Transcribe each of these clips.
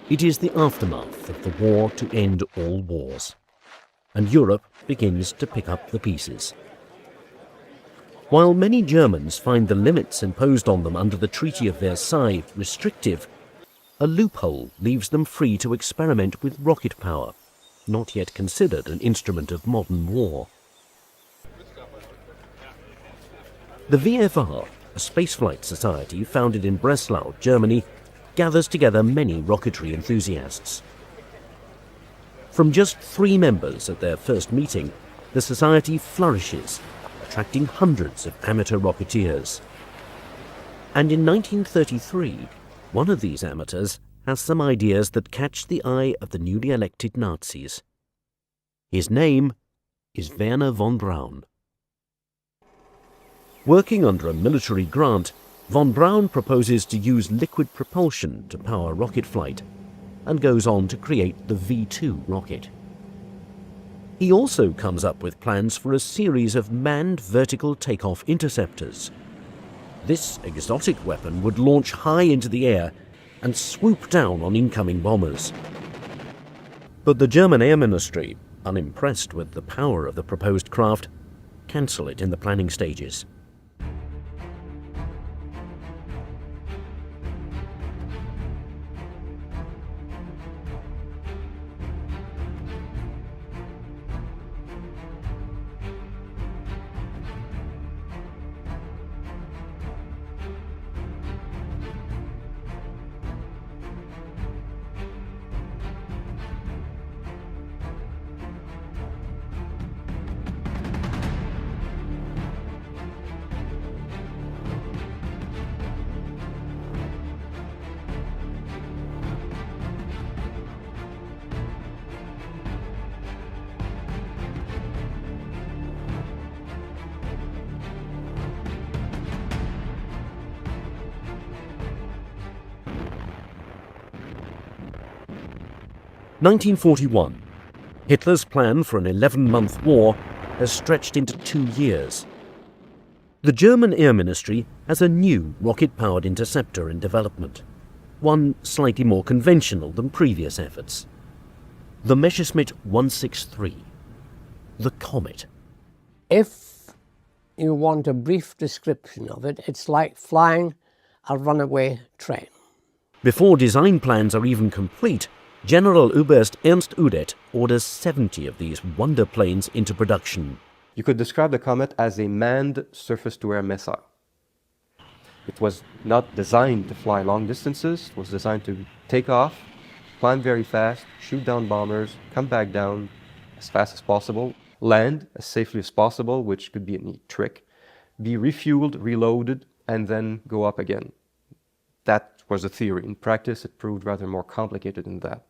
It is the aftermath of the war to end all wars, and Europe begins to pick up the pieces. While many Germans find the limits imposed on them under the Treaty of Versailles restrictive, a loophole leaves them free to experiment with rocket power, not yet considered an instrument of modern war. The VFR, a spaceflight society founded in Breslau, Germany, gathers together many rocketry enthusiasts. From just 3 members at their first meeting, the society flourishes, attracting hundreds of amateur rocketeers. And in 1933, one of these amateurs has some ideas that catch the eye of the newly elected Nazis. His name is Wernher von Braun. Working under a military grant, von Braun proposes to use liquid propulsion to power rocket flight and goes on to create the V-2 rocket. He also comes up with plans for a series of manned vertical takeoff interceptors. This exotic weapon would launch high into the air and swoop down on incoming bombers. But the German Air Ministry, unimpressed with the power of the proposed craft, cancel it in the planning stages. In 1941, Hitler's plan for an 11-month war has stretched into 2 years. The German Air Ministry has a new rocket-powered interceptor in development, one slightly more conventional than previous efforts. The Messerschmitt 163, the Komet. If you want a brief description of it, it's like flying a runaway train. Before design plans are even complete, General Oberst Ernst Udet orders 70 of these wonder planes into production. You could describe the Komet as a manned surface-to-air missile. It was not designed to fly long distances. It was designed to take off, climb very fast, shoot down bombers, come back down as fast as possible, land as safely as possible, which could be a neat trick, be refueled, reloaded, and then go up again. That was the theory. In practice, it proved rather more complicated than that.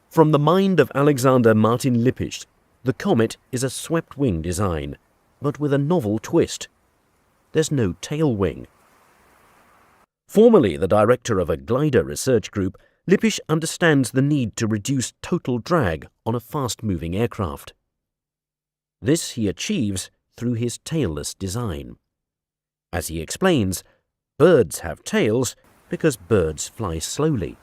From the mind of Alexander Martin Lippisch, the Komet is a swept-wing design, but with a novel twist. There's no tail wing. Formerly the director of a glider research group, Lippisch understands the need to reduce total drag on a fast-moving aircraft. This he achieves through his tailless design. As he explains, birds have tails because birds fly slowly,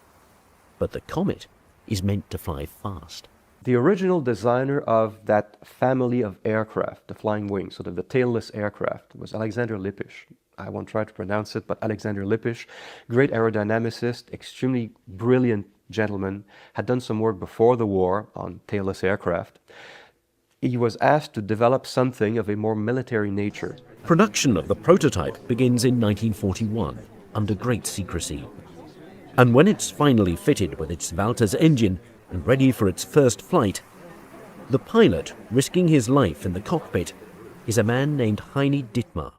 but the Komet is meant to fly fast. The original designer of that family of aircraft, the flying wings, sort of the tailless aircraft, was Alexander Lippisch. I won't try to pronounce it, but Alexander Lippisch, great aerodynamicist, extremely brilliant gentleman, had done some work before the war on tailless aircraft. He was asked to develop something of a more military nature. Production of the prototype begins in 1941, under great secrecy. And when it's finally fitted with its Walter's engine and ready for its first flight, the pilot, risking his life in the cockpit, is a man named Heini Dittmar.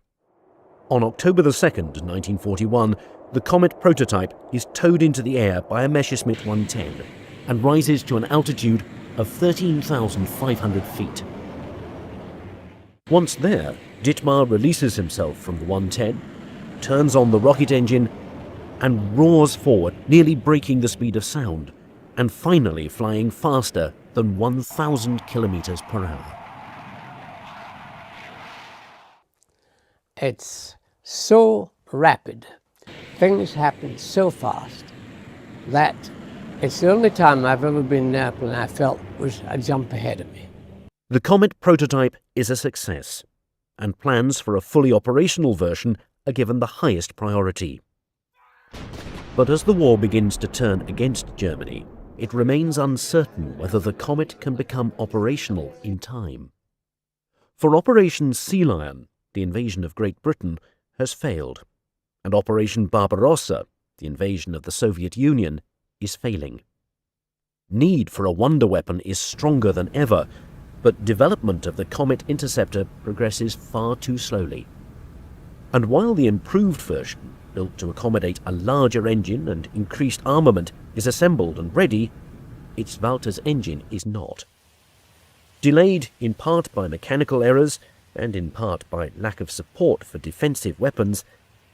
On October the 2nd, 1941, the Komet prototype is towed into the air by a Messerschmitt 110 and rises to an altitude of 13,500 feet. Once there, Dittmar releases himself from the 110, turns on the rocket engine, and roars forward, nearly breaking the speed of sound, and finally flying faster than 1,000 kilometers per hour. It's so rapid, things happen so fast, that It's the only time I've ever been in an airplane I felt was a jump ahead of me. The Comet prototype is a success, and plans for a fully operational version are given the highest priority. But as the war begins to turn against Germany, it remains uncertain whether the Comet can become operational in time. For Operation Sea Lion, the invasion of Great Britain, has failed, and Operation Barbarossa, the invasion of the Soviet Union, is failing. Need for a wonder weapon is stronger than ever, but development of the Comet Interceptor progresses far too slowly. And while the improved version, built to accommodate a larger engine and increased armament, is assembled and ready, its Walter's engine is not. Delayed in part by mechanical errors and in part by lack of support for defensive weapons,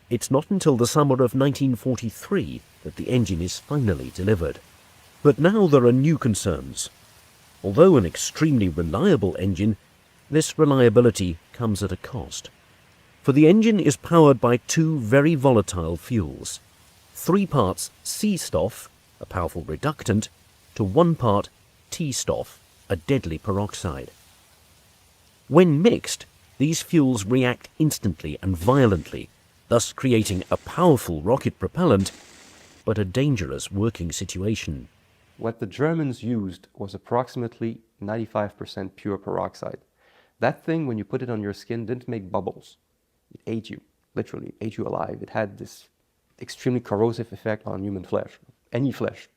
it's not until the summer of 1943 that the engine is finally delivered. But now there are new concerns. Although an extremely reliable engine, this reliability comes at a cost. For the engine is powered by two very volatile fuels, 3 parts C-Stoff, a powerful reductant, to 1 part T-Stoff, a deadly peroxide. When mixed, these fuels react instantly and violently, thus creating a powerful rocket propellant, but a dangerous working situation. What the Germans used was approximately 95% pure peroxide. That thing, when you put it on your skin, didn't make bubbles. It ate you, literally ate you alive. It had this extremely corrosive effect on human flesh, any flesh,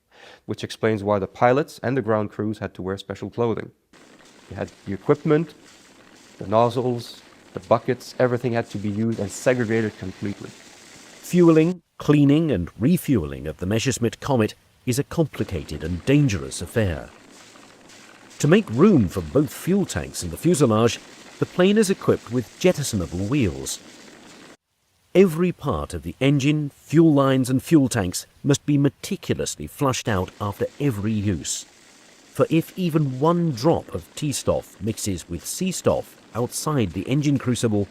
which explains why the pilots and the ground crews had to wear special clothing. You had the equipment, the nozzles, the buckets, everything had to be used and segregated completely. Fueling, cleaning and refueling of the Messerschmitt Comet is a complicated and dangerous affair. To make room for both fuel tanks in the fuselage, the plane is equipped with jettisonable wheels. Every part of the engine, fuel lines and fuel tanks must be meticulously flushed out after every use. For if even one drop of T-Stoff mixes with C-Stoff outside the engine crucible,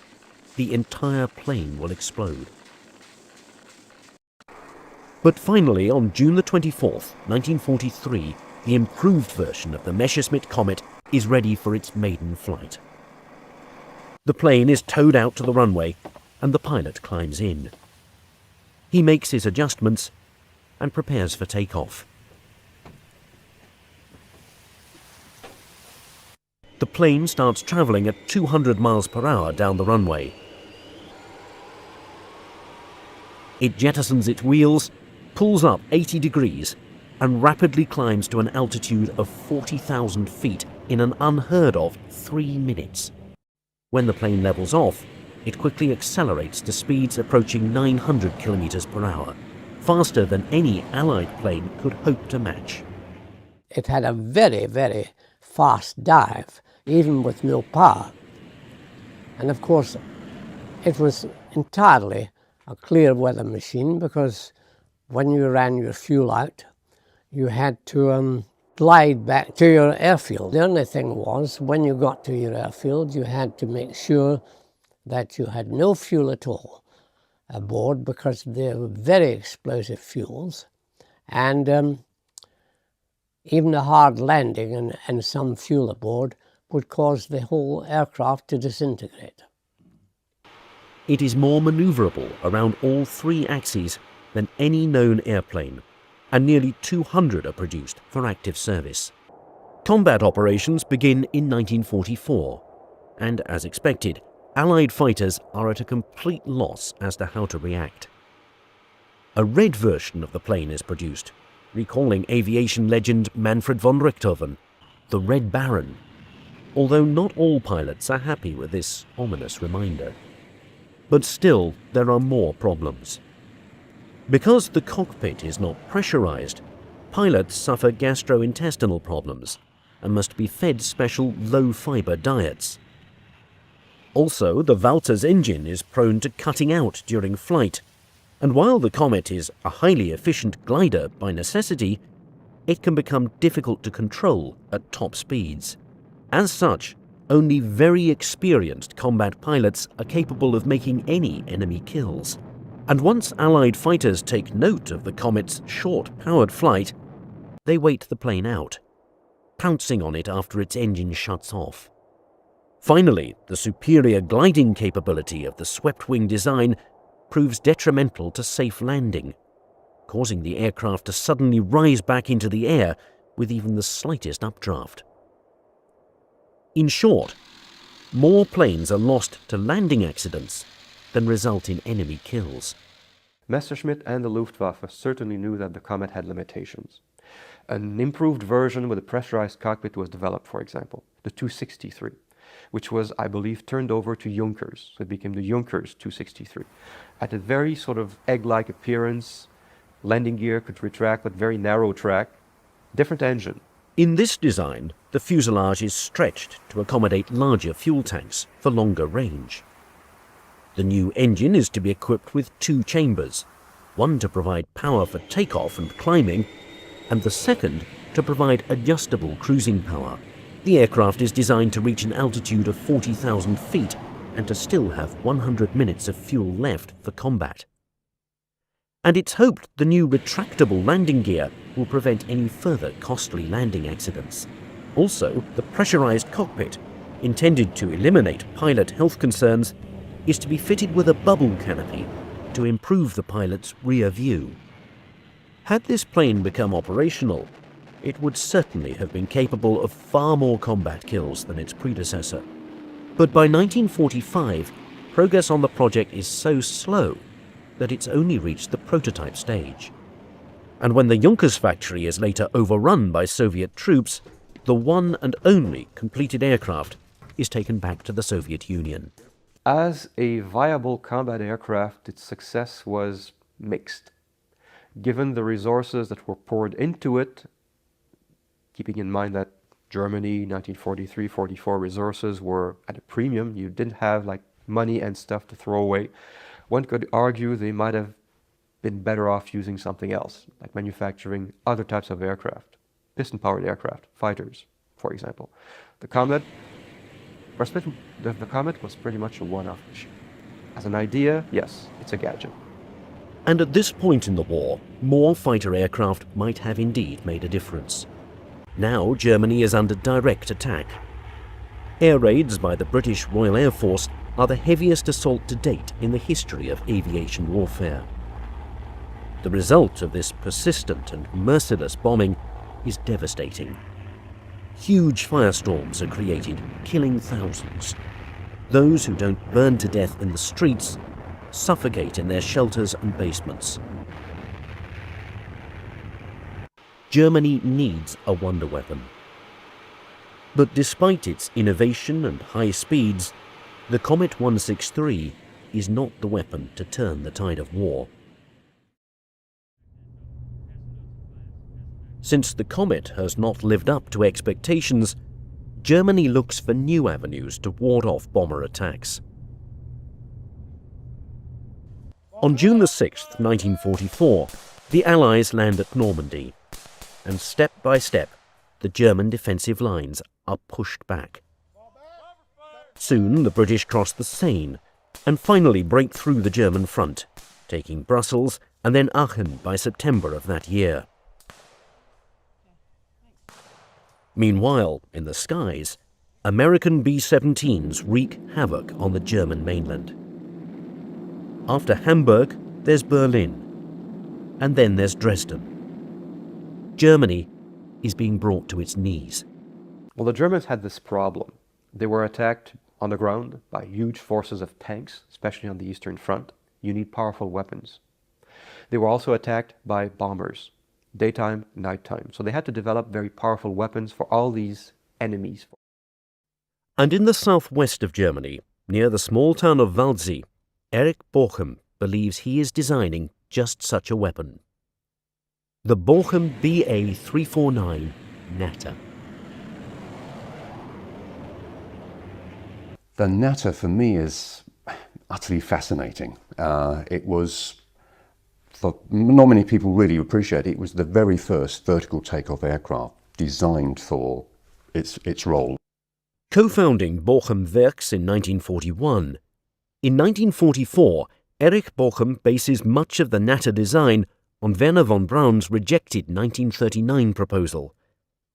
the entire plane will explode. But finally, on June the 24th, 1943, the improved version of the Messerschmitt Comet is ready for its maiden flight. The plane is towed out to the runway, and the pilot climbs in. He makes his adjustments and prepares for takeoff. The plane starts traveling at 200 miles per hour down the runway. It jettisons its wheels, pulls up 80 degrees, and rapidly climbs to an altitude of 40,000 feet in an unheard of 3 minutes. When the plane levels off, it quickly accelerates to speeds approaching 900 kilometers per hour, faster than any Allied plane could hope to match. It had a very, very fast dive, even with no power. And of course, it was entirely a clear weather machine, because when you ran your fuel out, you had to glide back to your airfield. The only thing was, when you got to your airfield, you had to make sure that you had no fuel at all aboard, because they were very explosive fuels, and even a hard landing and some fuel aboard would cause the whole aircraft to disintegrate. It is more maneuverable around all 3 axes than any known airplane, and nearly 200 are produced for active service. Combat operations begin in 1944, and as expected, Allied fighters are at a complete loss as to how to react. A red version of the plane is produced, recalling aviation legend Manfred von Richthofen, the Red Baron, although not all pilots are happy with this ominous reminder. But still, there are more problems. Because the cockpit is not pressurized, pilots suffer gastrointestinal problems and must be fed special low-fiber diets. Also, the Walter's engine is prone to cutting out during flight, and while the Comet is a highly efficient glider by necessity, it can become difficult to control at top speeds. As such, only very experienced combat pilots are capable of making any enemy kills. And once Allied fighters take note of the Comet's short, powered flight, They wait the plane out, pouncing on it after its engine shuts off. Finally, the superior gliding capability of the swept-wing design proves detrimental to safe landing, causing the aircraft to suddenly rise back into the air with even the slightest updraft. In short, more planes are lost to landing accidents than result in enemy kills. Messerschmitt and the Luftwaffe certainly knew that the Komet had limitations. An improved version with a pressurized cockpit was developed, for example, the 263, which was, I believe, turned over to Junkers. So it became the Junkers 263. Had a very sort of egg-like appearance, landing gear could retract but very narrow track, different engine. In this design, the fuselage is stretched to accommodate larger fuel tanks for longer range. The new engine is to be equipped with 2 chambers, one to provide power for takeoff and climbing, and the second to provide adjustable cruising power. The aircraft is designed to reach an altitude of 40,000 feet and to still have 100 minutes of fuel left for combat. And it's hoped the new retractable landing gear will prevent any further costly landing accidents. Also, the pressurized cockpit, intended to eliminate pilot health concerns, is to be fitted with a bubble canopy to improve the pilot's rear view. Had this plane become operational, it would certainly have been capable of far more combat kills than its predecessor. But by 1945, progress on the project is so slow that it's only reached the prototype stage. And when the Junkers factory is later overrun by Soviet troops, the one and only completed aircraft is taken back to the Soviet Union. As a viable combat aircraft, its success was mixed. Given the resources that were poured into it, keeping in mind that Germany, 1943-44 resources were at a premium, you didn't have like money and stuff to throw away, one could argue they might have been better off using something else, like manufacturing other types of aircraft, piston-powered aircraft, fighters, for example. The Komet was pretty much a one-off issue. As an idea, yes, it's a gadget. And at this point in the war, more fighter aircraft might have indeed made a difference. Now Germany is under direct attack. Air raids by the British Royal Air Force are the heaviest assault to date in the history of aviation warfare. The result of this persistent and merciless bombing is devastating. Huge firestorms are created, killing thousands. Those who don't burn to death in the streets suffocate in their shelters and basements. Germany needs a wonder weapon. But despite its innovation and high speeds, the Komet 163 is not the weapon to turn the tide of war. Since the Komet has not lived up to expectations, Germany looks for new avenues to ward off bomber attacks. On June 6, 1944, the Allies land at Normandy, and step by step, the German defensive lines are pushed back. Soon the British cross the Seine and finally break through the German front, taking Brussels and then Aachen by September of that year. Meanwhile, in the skies, American B-17s wreak havoc on the German mainland. After Hamburg, there's Berlin, and then there's Dresden. Germany is being brought to its knees. Well, the Germans had this problem. They were attacked on the ground by huge forces of tanks, especially on the Eastern Front. You need powerful weapons. They were also attacked by bombers, daytime, nighttime. So they had to develop very powerful weapons for all these enemies. And in the southwest of Germany, near the small town of Waldsee, Erich Bachem believes he is designing just such a weapon. The Bachem BA-349 Natter. The Natter for me is utterly fascinating. It was, for not many people really appreciate it, was the very first vertical takeoff aircraft designed for its role. Co-founding Bachem Werks in 1941, in 1944, Erich Bachem bases much of the Natter design on Wernher von Braun's rejected 1939 proposal,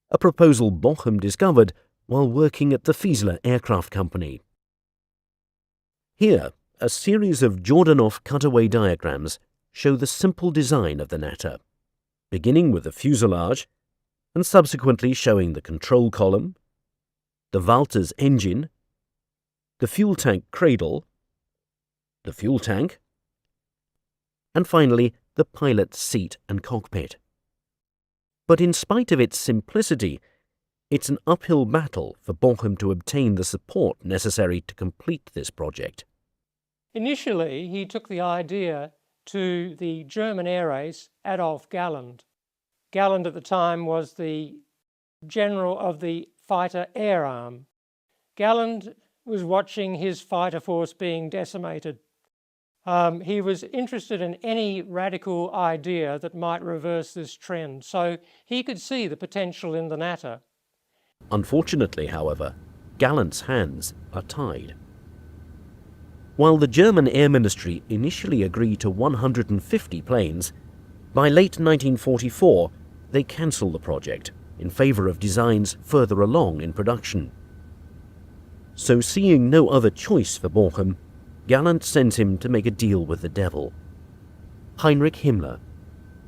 a proposal Bachem discovered while working at the Fiesler Aircraft Company. Here, a series of Jordanov cutaway diagrams show the simple design of the Natter, beginning with the fuselage and subsequently showing the control column, the Walter's engine, the fuel tank cradle, the fuel tank, and finally the pilot's seat and cockpit. But in spite of its simplicity, it's an uphill battle for Bachem to obtain the support necessary to complete this project. Initially, he took the idea to the German air ace Adolf Galland. Galland at the time was the general of the fighter air arm. Galland was watching his fighter force being decimated. He was interested in any radical idea that might reverse this trend, so he could see the potential in the Natter. Unfortunately, however, Galland's hands are tied. While the German Air Ministry initially agreed to 150 planes, by late 1944 they cancelled the project in favour of designs further along in production. So seeing no other choice for Bachem, Galland sends him to make a deal with the devil. Heinrich Himmler,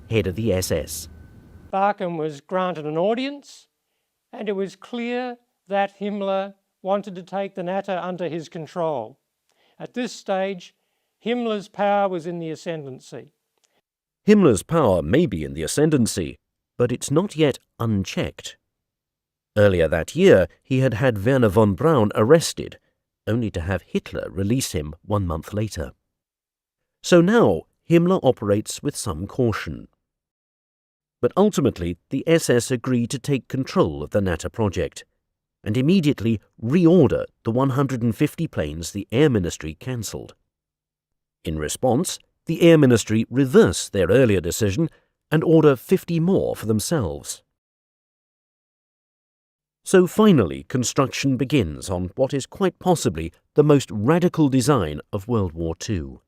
head of the SS. Bachem was granted an audience, and it was clear that Himmler wanted to take the Natter under his control. At this stage, Himmler's power was in the ascendancy. Himmler's power may be in the ascendancy, but it's not yet unchecked. Earlier that year, he had had Wernher von Braun arrested, only to have Hitler release him 1 month later. So now, Himmler operates with some caution. But ultimately, the SS agreed to take control of the Natter project, and immediately reorder the 150 planes the Air Ministry cancelled. In response, the Air Ministry reversed their earlier decision and order 50 more for themselves. So finally, construction begins on what is quite possibly the most radical design of World War II.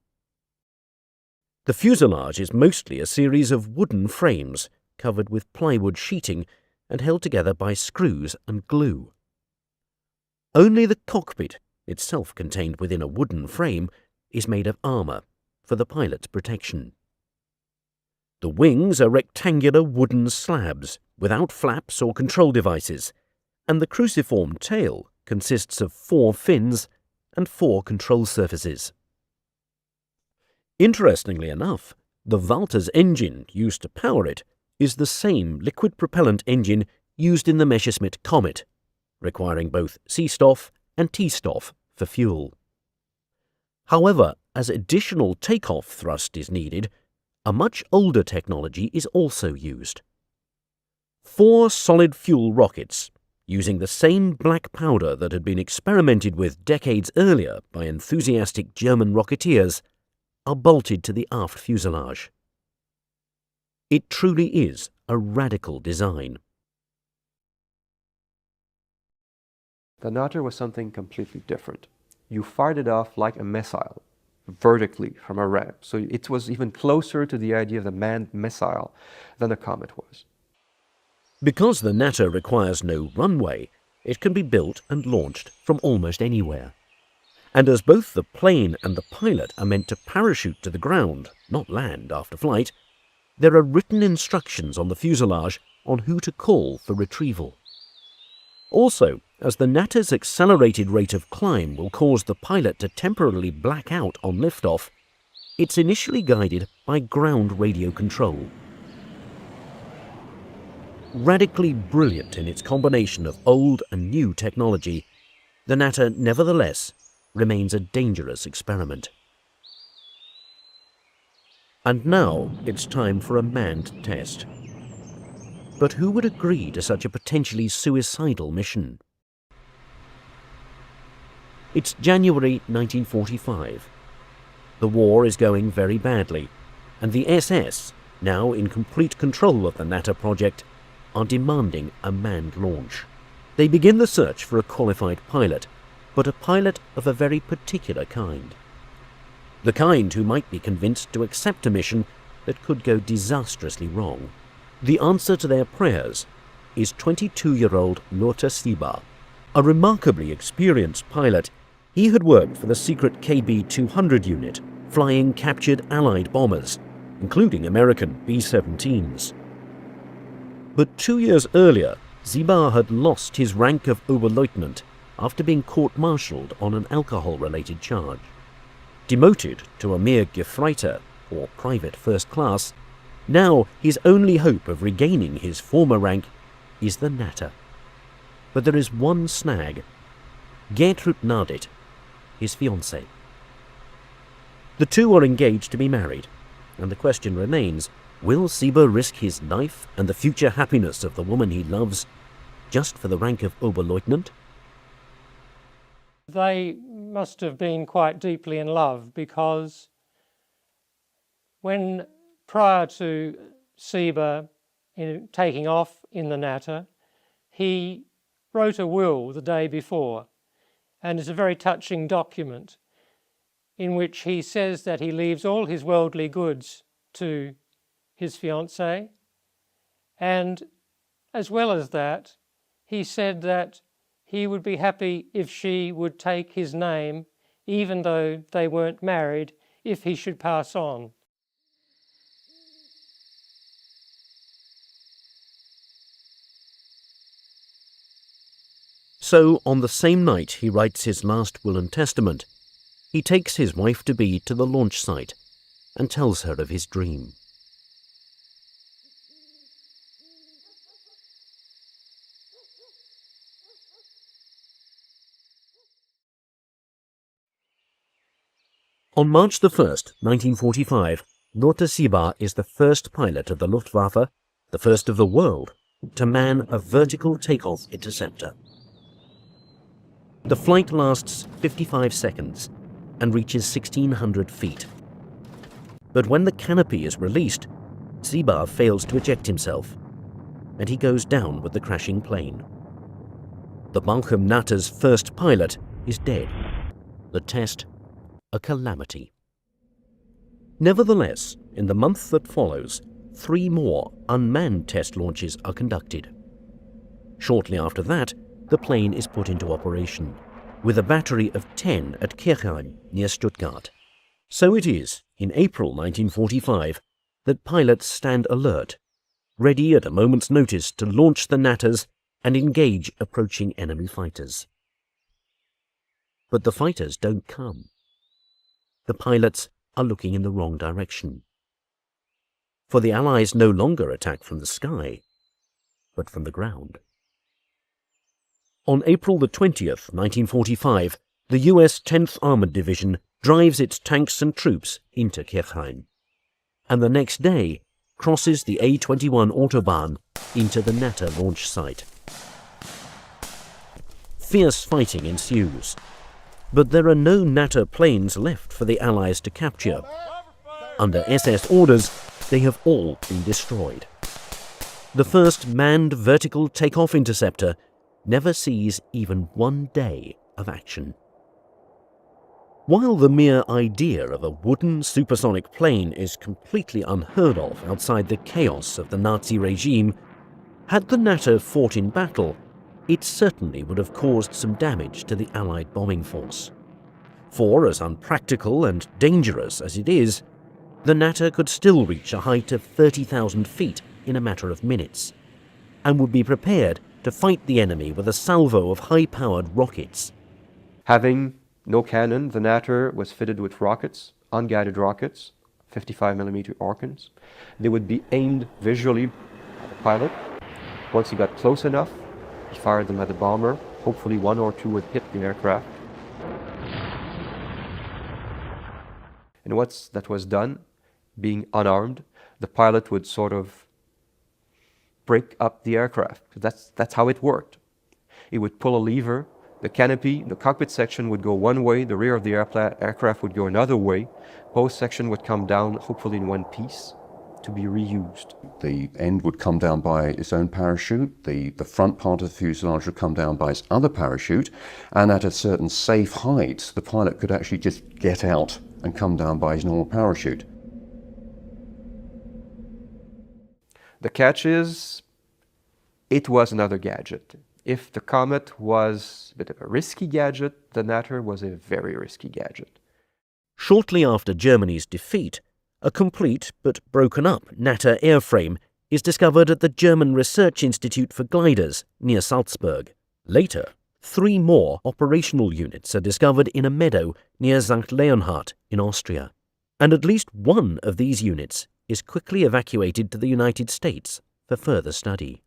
The fuselage is mostly a series of wooden frames covered with plywood sheeting and held together by screws and glue. Only the cockpit, itself contained within a wooden frame, is made of armour for the pilot's protection. The wings are rectangular wooden slabs without flaps or control devices, and the cruciform tail consists of 4 fins and 4 control surfaces. Interestingly enough, the Walter's engine used to power it is the same liquid propellant engine used in the Messerschmitt Komet, requiring both C-Stoff and T-Stoff for fuel. However, as additional takeoff thrust is needed, a much older technology is also used. 4 solid fuel rockets, using the same black powder that had been experimented with decades earlier by enthusiastic German rocketeers, are bolted to the aft fuselage. It truly is a radical design. The Natter was something completely different. You fired it off like a missile, vertically from a ramp. So it was even closer to the idea of the manned missile than the Komet was. Because the Natter requires no runway, it can be built and launched from almost anywhere. And as both the plane and the pilot are meant to parachute to the ground, not land after flight, there are written instructions on the fuselage on who to call for retrieval. Also, as the Natter's accelerated rate of climb will cause the pilot to temporarily black out on liftoff, it's initially guided by ground radio control. Radically brilliant in its combination of old and new technology, the Natter nevertheless remains a dangerous experiment. And now it's time for a manned test. But who would agree to such a potentially suicidal mission? It's January 1945. The war is going very badly, and the SS, now in complete control of the Natter project, are demanding a manned launch. They begin the search for a qualified pilot, but a pilot of a very particular kind. The kind who might be convinced to accept a mission that could go disastrously wrong. The answer to their prayers is 22-year-old Lothar Sieber. A remarkably experienced pilot, he had worked for the secret KB-200 unit, flying captured Allied bombers, including American B-17s. But 2 years earlier, Sieber had lost his rank of Oberleutnant after being court-martialed on an alcohol-related charge. Demoted to a mere Gefreiter, or private first class, now his only hope of regaining his former rank is the Natter. But there is one snag: Gertrud Nardit, his fiancée. The two are engaged to be married, and the question remains, will Sieber risk his life and the future happiness of the woman he loves just for the rank of Oberleutnant? They must have been quite deeply in love, because when, prior to Sieber taking off in the Natter, he wrote a will the day before, and it's a very touching document in which he says that he leaves all his worldly goods to his fiancée, and as well as that, he said that he would be happy if she would take his name, even though they weren't married, if he should pass on. So, on the same night he writes his last will and testament, he takes his wife-to-be to the launch site and tells her of his dream. On March the 1st, 1945, Lothar Sieber is the first pilot of the Luftwaffe, the first of the world, to man a vertical takeoff interceptor. The flight lasts 55 seconds and reaches 1,600 feet. But when the canopy is released, Sieber fails to eject himself, and he goes down with the crashing plane. The Bachem Natter's first pilot is dead. The test, a calamity. Nevertheless, in the month that follows, 3 more unmanned test launches are conducted. Shortly after that, the plane is put into operation, with a battery of 10 at Kirchheim, near Stuttgart. So it is, in April 1945, that pilots stand alert, ready at a moment's notice to launch the Natters and engage approaching enemy fighters. But the fighters don't come. The pilots are looking in the wrong direction. For the Allies no longer attack from the sky, but from the ground. On April the 20th, 1945, the US 10th Armored Division drives its tanks and troops into Kirchheim, and the next day crosses the A21 Autobahn into the Natter launch site. Fierce fighting ensues, but there are no Natter planes left for the Allies to capture. Under SS orders, they have all been destroyed. The first manned vertical takeoff interceptor never sees even 1 day of action. While the mere idea of a wooden supersonic plane is completely unheard of outside the chaos of the Nazi regime, had the Natter fought in battle, it certainly would have caused some damage to the Allied bombing force. For, as unpractical and dangerous as it is, the Natter could still reach a height of 30,000 feet in a matter of minutes, and would be prepared to fight the enemy with a salvo of high-powered rockets. Having no cannon, the Natter was fitted with rockets, unguided rockets, 55mm Orkans. They would be aimed visually at the pilot. Once he got close enough, he fired them at the bomber. Hopefully 1 or 2 would hit the aircraft. And once that was done, being unarmed, the pilot would sort of break up the aircraft. That's how it worked. It would pull a lever, the canopy, the cockpit section would go one way, the rear of the aircraft would go another way. Both sections would come down, hopefully in one piece, to be reused. The end would come down by its own parachute, the front part of the fuselage would come down by its other parachute, and at a certain safe height, the pilot could actually just get out and come down by his normal parachute. The catch is, it was another gadget. If the Komet was a bit of a risky gadget, the Natter was a very risky gadget. Shortly after Germany's defeat, a complete but broken up Natter airframe is discovered at the German Research Institute for Gliders near Salzburg. Later, 3 more operational units are discovered in a meadow near St. Leonhard in Austria, and at least one of these units is quickly evacuated to the United States for further study.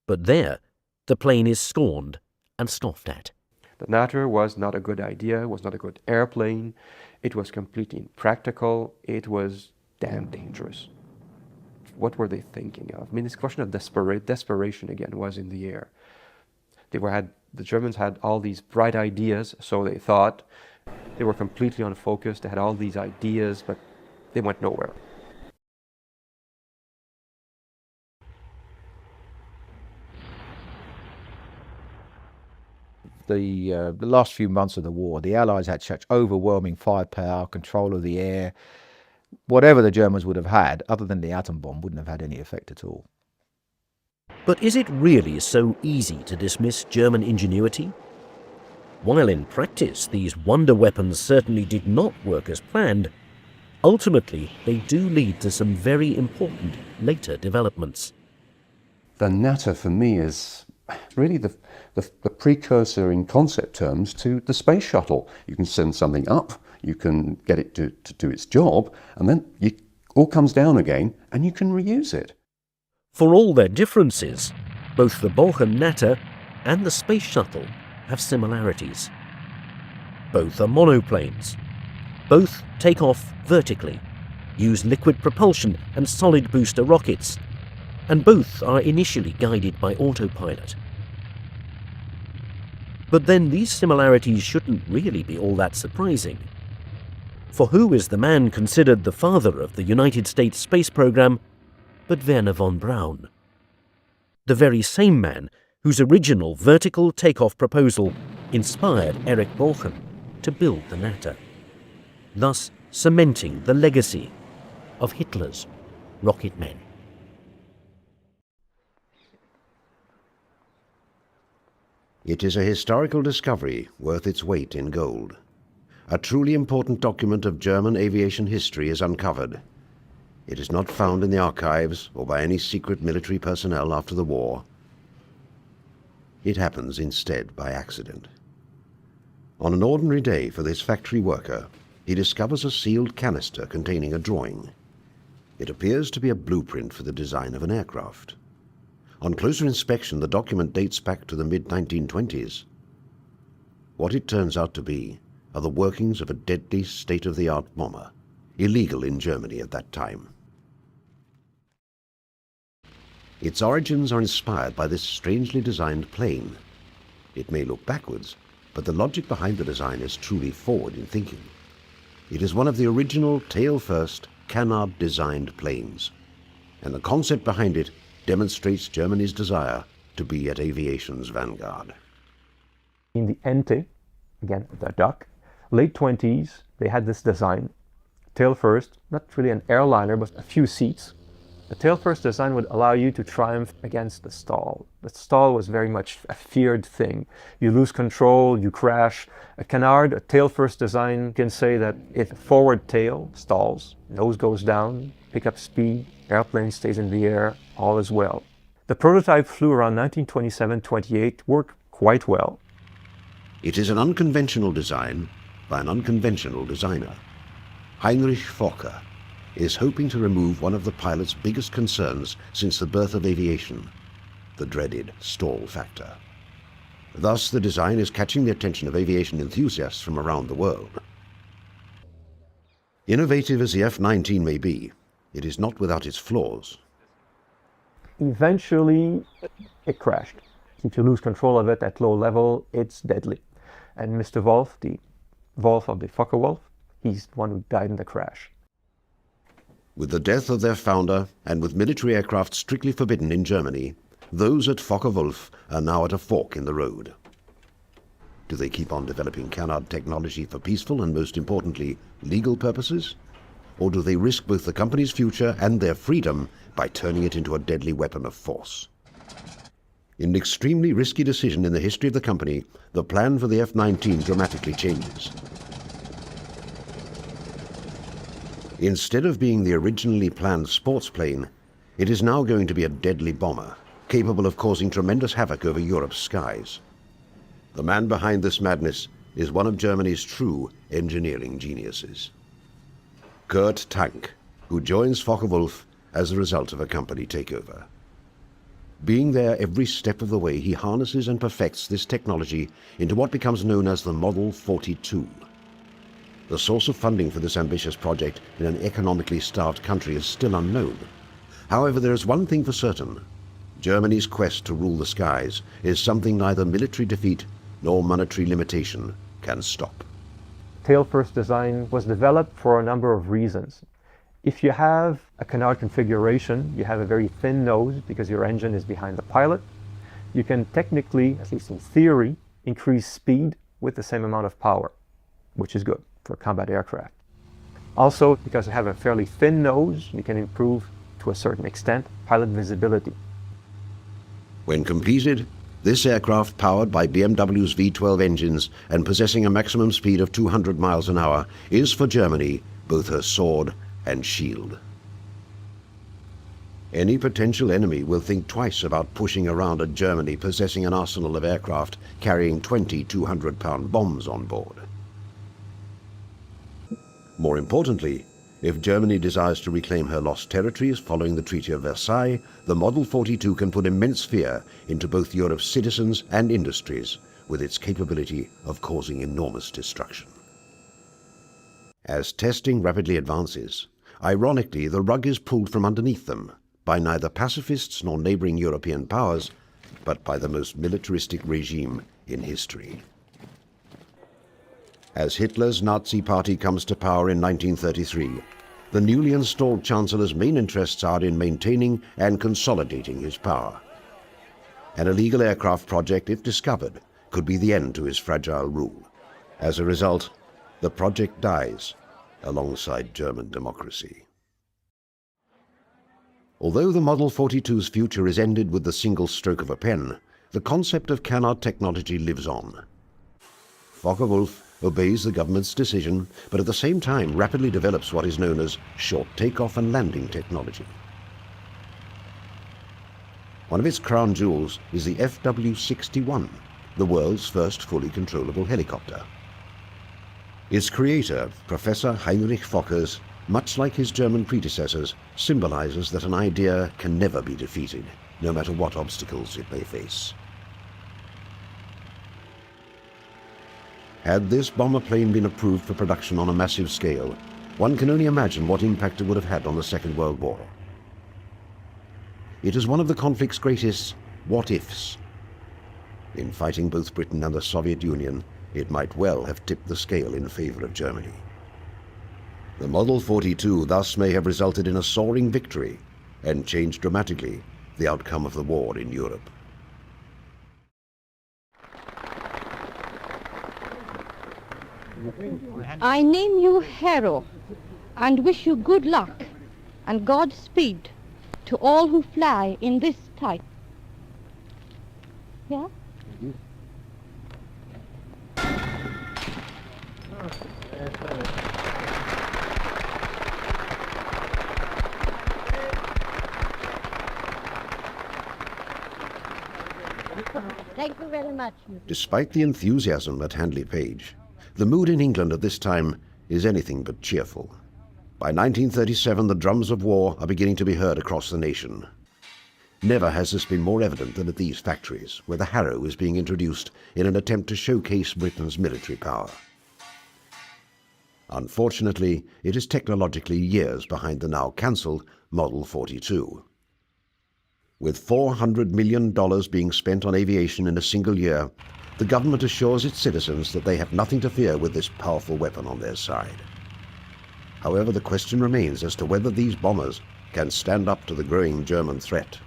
But there, the plane is scorned and scoffed at. The Natter was not a good idea, was not a good airplane. It was completely impractical. It was damn dangerous. What were they thinking of? I mean, this question of desperation again was in the air. The Germans had all these bright ideas, so they thought. They were completely unfocused. They had all these ideas, but they went nowhere. The last few months of the war, the Allies had such overwhelming firepower, control of the air. Whatever the Germans would have had, other than the atom bomb, wouldn't have had any effect at all. But is it really so easy to dismiss German ingenuity? While in practice these wonder weapons certainly did not work as planned, ultimately they do lead to some very important later developments. The Natter for me is really the precursor in concept terms to the space shuttle. You can send something up, you can get it to do its job, and then it all comes down again and you can reuse it. For all their differences, both the Bachem Natter and the space shuttle have similarities. Both are monoplanes. Both take off vertically, use liquid propulsion and solid booster rockets, and both are initially guided by autopilot. But then these similarities shouldn't really be all that surprising. For who is the man considered the father of the United States space program but Wernher von Braun? The very same man whose original vertical takeoff proposal inspired Erich Bachem to build the Natter, thus cementing the legacy of Hitler's rocket men. It is a historical discovery worth its weight in gold. A truly important document of German aviation history is uncovered. It is not found in the archives or by any secret military personnel after the war. It happens instead by accident. On an ordinary day for this factory worker, he discovers a sealed canister containing a drawing. It appears to be a blueprint for the design of an aircraft. On closer inspection, the document dates back to the mid-1920s. What it turns out to be are the workings of a deadly state-of-the-art bomber, illegal in Germany at that time. Its origins are inspired by this strangely designed plane. It may look backwards, but the logic behind the design is truly forward in thinking. It is one of the original tail-first, canard-designed planes, and the concept behind it demonstrates Germany's desire to be at aviation's vanguard. In the Ente, again the duck, late 20s, they had this design. Tail first, not really an airliner, but a few seats. The tail first design would allow you to triumph against the stall. The stall was very much a feared thing. You lose control, you crash. A canard, a tail first design, can say that if forward tail stalls, nose goes down, pick up speed, airplane stays in the air, all is well. The prototype flew around 1927-28, worked quite well. It is an unconventional design by an unconventional designer. Heinrich Focke is hoping to remove one of the pilot's biggest concerns since the birth of aviation, the dreaded stall factor. Thus, the design is catching the attention of aviation enthusiasts from around the world. Innovative as the F-19 may be, it is not without its flaws. Eventually, it crashed. If you lose control of it at low level, it's deadly. And Mr. Wulf, the Wulf of the Focke-Wulf, he's the one who died in the crash. With the death of their founder, and with military aircraft strictly forbidden in Germany, those at Focke-Wulf are now at a fork in the road. Do they keep on developing canard technology for peaceful and, most importantly, legal purposes? or do they risk both the company's future and their freedom by turning it into a deadly weapon of force? In an extremely risky decision in the history of the company, the plan for the F-19 dramatically changes. Instead of being the originally planned sports plane, it is now going to be a deadly bomber, capable of causing tremendous havoc over Europe's skies. The man behind this madness is one of Germany's true engineering geniuses, Kurt Tank, who joins Focke-Wulf as a result of a company takeover. Being there every step of the way, he harnesses and perfects this technology into what becomes known as the Model 42. The source of funding for this ambitious project in an economically starved country is still unknown. However, there is one thing for certain. Germany's quest to rule the skies is something neither military defeat nor monetary limitation can stop. Tail-first design was developed for a number of reasons. If you have a canard configuration, you have a very thin nose because your engine is behind the pilot. You can technically, at least in theory, increase speed with the same amount of power, which is good for combat aircraft. Also, because you have a fairly thin nose, you can improve, to a certain extent, pilot visibility. When completed, this aircraft, powered by BMW's V12 engines and possessing a maximum speed of 200 miles an hour, is for Germany both her sword and shield. Any potential enemy will think twice about pushing around a Germany possessing an arsenal of aircraft carrying 20 200-pound bombs on board. More importantly, if Germany desires to reclaim her lost territories following the Treaty of Versailles, the Model 42 can put immense fear into both Europe's citizens and industries with its capability of causing enormous destruction. As testing rapidly advances, ironically, the rug is pulled from underneath them by neither pacifists nor neighboring European powers, but by the most militaristic regime in history. As Hitler's Nazi Party comes to power in 1933, the newly installed Chancellor's main interests are in maintaining and consolidating his power. An illegal aircraft project, if discovered, could be the end to his fragile rule. As a result, the project dies alongside German democracy. Although the Model 42's future is ended with the single stroke of a pen, the concept of canard technology lives on. Focke-Wulf obeys the government's decision, but at the same time rapidly develops what is known as short takeoff and landing technology. One of its crown jewels is the FW-61, the world's first fully controllable helicopter. Its creator, Professor Heinrich Fokkers, much like his German predecessors, symbolizes that an idea can never be defeated, no matter what obstacles it may face. Had this bomber plane been approved for production on a massive scale, one can only imagine what impact it would have had on the Second World War. It is one of the conflict's greatest what-ifs. In fighting both Britain and the Soviet Union, it might well have tipped the scale in favor of Germany. The Model 42 thus may have resulted in a soaring victory and changed dramatically the outcome of the war in Europe. I name you hero and wish you good luck and Godspeed to all who fly in this type. Yeah? Thank you very much. Despite the enthusiasm at Handley Page, the mood in England at this time is anything but cheerful. By 1937, the drums of war are beginning to be heard across the nation. Never has this been more evident than at these factories, where the Harrow is being introduced in an attempt to showcase Britain's military power. Unfortunately, it is technologically years behind the now cancelled Model 42. With $400 million being spent on aviation in a single year, the government assures its citizens that they have nothing to fear with this powerful weapon on their side. However, the question remains as to whether these bombers can stand up to the growing German threat.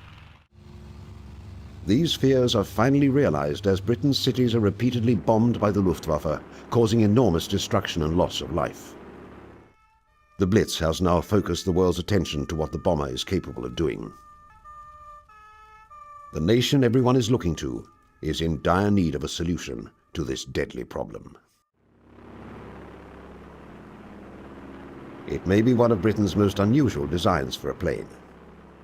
These fears are finally realized as Britain's cities are repeatedly bombed by the Luftwaffe, causing enormous destruction and loss of life. The Blitz has now focused the world's attention to what the bomber is capable of doing. The nation everyone is looking to is in dire need of a solution to this deadly problem. It may be one of Britain's most unusual designs for a plane.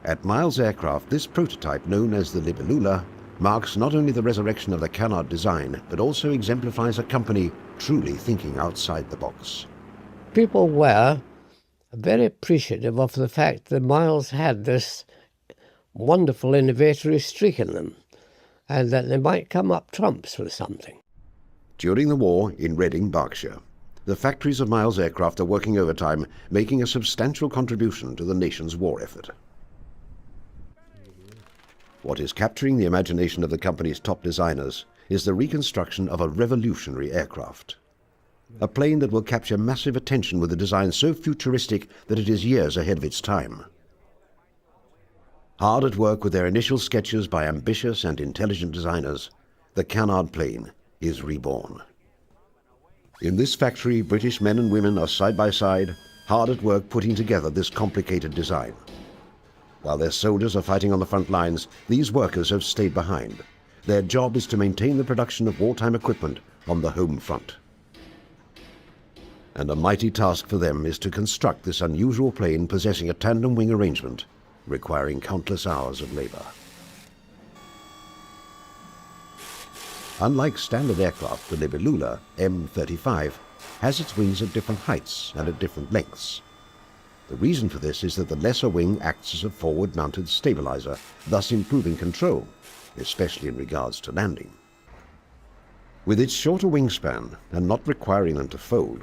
At Miles Aircraft, this prototype, known as the Libellula, marks not only the resurrection of the canard design, but also exemplifies a company truly thinking outside the box. People were very appreciative of the fact that Miles had this wonderful innovatory streak in them, and that they might come up trumps with something. During the war in Reading, Berkshire, the factories of Miles Aircraft are working overtime, making a substantial contribution to the nation's war effort. What is capturing the imagination of the company's top designers is the reconstruction of a revolutionary aircraft. A plane that will capture massive attention with a design so futuristic that it is years ahead of its time. Hard at work with their initial sketches by ambitious and intelligent designers, the canard plane is reborn. In this factory, British men and women are side by side, hard at work putting together this complicated design. While their soldiers are fighting on the front lines, these workers have stayed behind. Their job is to maintain the production of wartime equipment on the home front. And a mighty task for them is to construct this unusual plane possessing a tandem wing arrangement, requiring countless hours of labor. Unlike standard aircraft, the Libellula M35 has its wings at different heights and at different lengths. The reason for this is that the lesser wing acts as a forward-mounted stabilizer, thus improving control, especially in regards to landing. With its shorter wingspan and not requiring them to fold,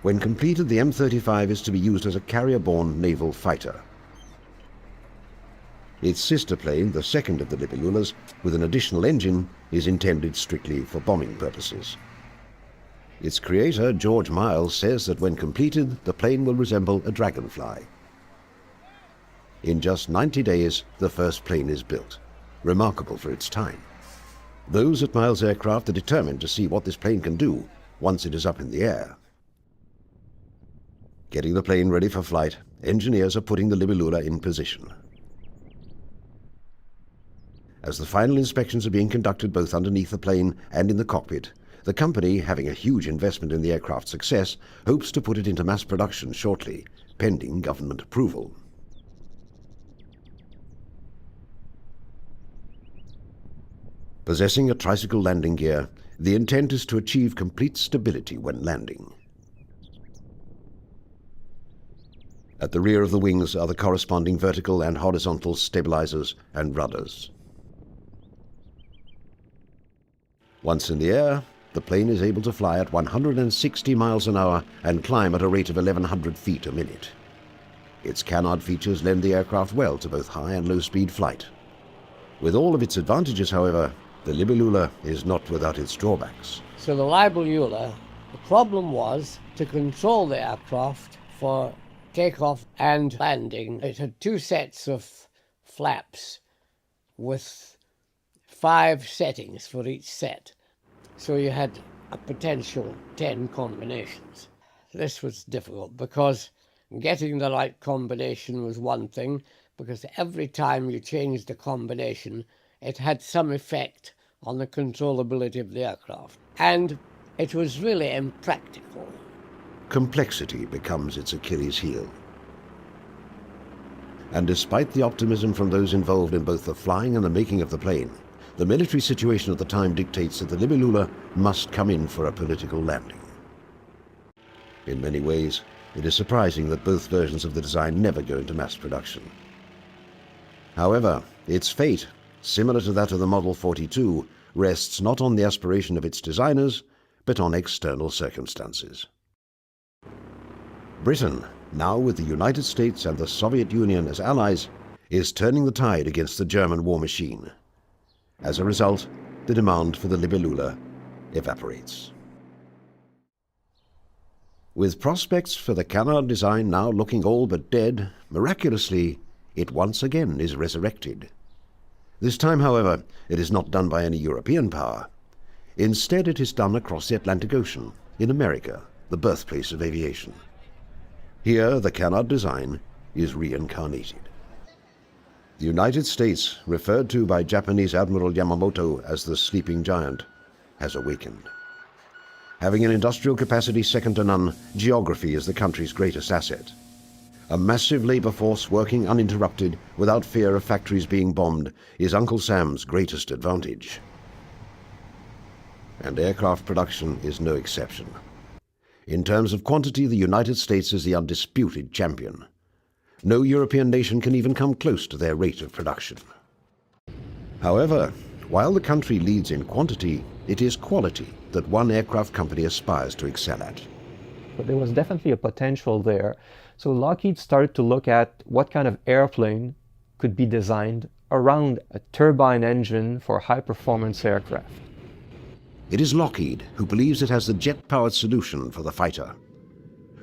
when completed, the M35 is to be used as a carrier-borne naval fighter. Its sister plane, the second of the Libellulas, with an additional engine, is intended strictly for bombing purposes. Its creator, George Miles, says that when completed, the plane will resemble a dragonfly. In just 90 days, the first plane is built, remarkable for its time. Those at Miles Aircraft are determined to see what this plane can do once it is up in the air. Getting the plane ready for flight, engineers are putting the Libellula in position. As the final inspections are being conducted both underneath the plane and in the cockpit, the company, having a huge investment in the aircraft's success, hopes to put it into mass production shortly, pending government approval. Possessing a tricycle landing gear, the intent is to achieve complete stability when landing. At the rear of the wings are the corresponding vertical and horizontal stabilizers and rudders. Once in the air, the plane is able to fly at 160 miles an hour and climb at a rate of 1,100 feet a minute. Its canard features lend the aircraft well to both high and low-speed flight. With all of its advantages, however, the Libellula is not without its drawbacks. So the Libellula, the problem was to control the aircraft for takeoff and landing. It had two sets of flaps with 5 settings for each set. So you had a potential 10 combinations. This was difficult because getting the right combination was one thing, because every time you changed the combination, it had some effect on the controllability of the aircraft. And it was really impractical. Complexity becomes its Achilles heel. And despite the optimism from those involved in both the flying and the making of the plane, the military situation at the time dictates that the Libellula must come in for a political landing. In many ways, it is surprising that both versions of the design never go into mass production. However, its fate, similar to that of the Model 42, rests not on the aspiration of its designers, but on external circumstances. Britain, now with the United States and the Soviet Union as allies, is turning the tide against the German war machine. As a result, the demand for the Libellula evaporates. With prospects for the canard design now looking all but dead, miraculously, it once again is resurrected. This time, however, it is not done by any European power. Instead, it is done across the Atlantic Ocean, in America, the birthplace of aviation. Here, the canard design is reincarnated. The United States, referred to by Japanese Admiral Yamamoto as the sleeping giant, has awakened. Having an industrial capacity second to none, geography is the country's greatest asset. A massive labor force working uninterrupted without fear of factories being bombed is Uncle Sam's greatest advantage. And aircraft production is no exception. In terms of quantity, the United States is the undisputed champion. No European nation can even come close to their rate of production. However, while the country leads in quantity, it is quality that one aircraft company aspires to excel at. But there was definitely a potential there. So Lockheed started to look at what kind of airplane could be designed around a turbine engine for high-performance aircraft. It is Lockheed who believes it has the jet-powered solution for the fighter.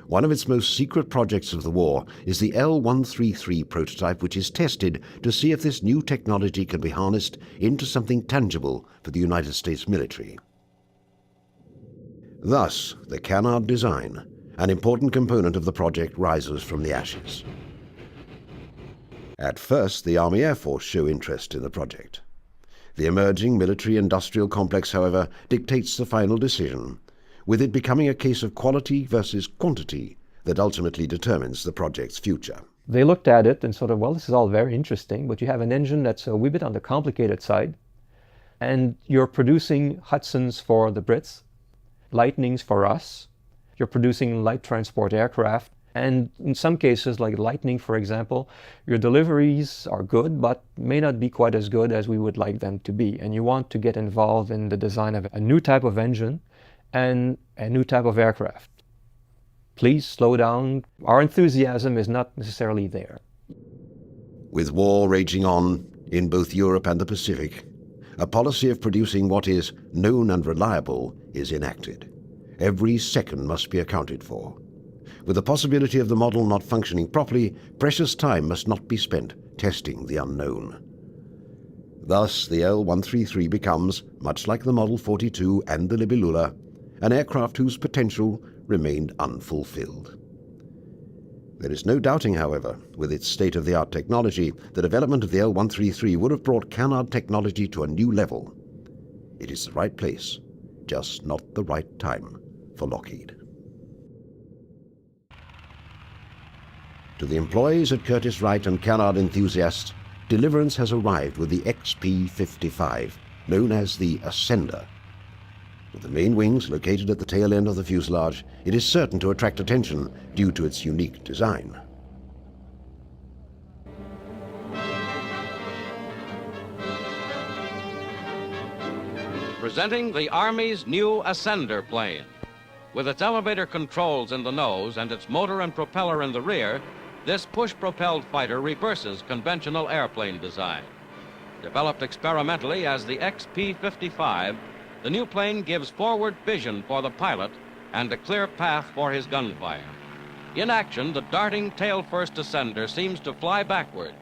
One of its most secret projects of the war is the L-133 prototype, which is tested to see if this new technology can be harnessed into something tangible for the United States military. Thus, the canard design, an important component of the project, rises from the ashes. At first, the Army Air Force show interest in the project. The emerging military-industrial complex, however, dictates the final decision, with it becoming a case of quality versus quantity that ultimately determines the project's future. They looked at it and sort of, well, this is all very interesting, but you have an engine that's a wee bit on the complicated side, and you're producing Hudsons for the Brits, Lightnings for us, you're producing light transport aircraft, and in some cases, like Lightning, for example, your deliveries are good, but may not be quite as good as we would like them to be. And you want to get involved in the design of a new type of engine and a new type of aircraft. Please slow down. Our enthusiasm is not necessarily there. With war raging on in both Europe and the Pacific, a policy of producing what is known and reliable is enacted. Every second must be accounted for. With the possibility of the model not functioning properly, precious time must not be spent testing the unknown. Thus, the L-133 becomes, much like the Model 42 and the Libellula, an aircraft whose potential remained unfulfilled. There is no doubting, however, with its state-of-the-art technology, the development of the L-133 would have brought canard technology to a new level. It is the right place, just not the right time for Lockheed. To the employees at Curtiss-Wright and canard enthusiasts, deliverance has arrived with the XP-55, known as the Ascender. With the main wings located at the tail end of the fuselage, it is certain to attract attention due to its unique design. Presenting the Army's new Ascender plane. With its elevator controls in the nose and its motor and propeller in the rear, this push-propelled fighter reverses conventional airplane design. Developed experimentally as the XP-55, the new plane gives forward vision for the pilot and a clear path for his gunfire. In action, the darting tail-first Ascender seems to fly backwards.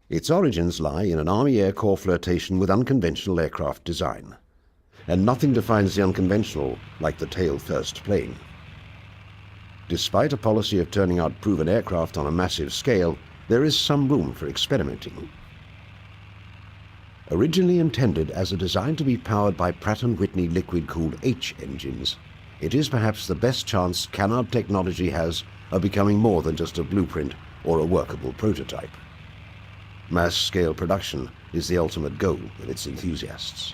Its origins lie in an Army Air Corps flirtation with unconventional aircraft design. And nothing defines the unconventional like the tail-first plane. Despite a policy of turning out proven aircraft on a massive scale, there is some room for experimenting. Originally intended as a design to be powered by Pratt & Whitney liquid-cooled H engines, it is perhaps the best chance canard technology has of becoming more than just a blueprint or a workable prototype. Mass-scale production is the ultimate goal of its enthusiasts.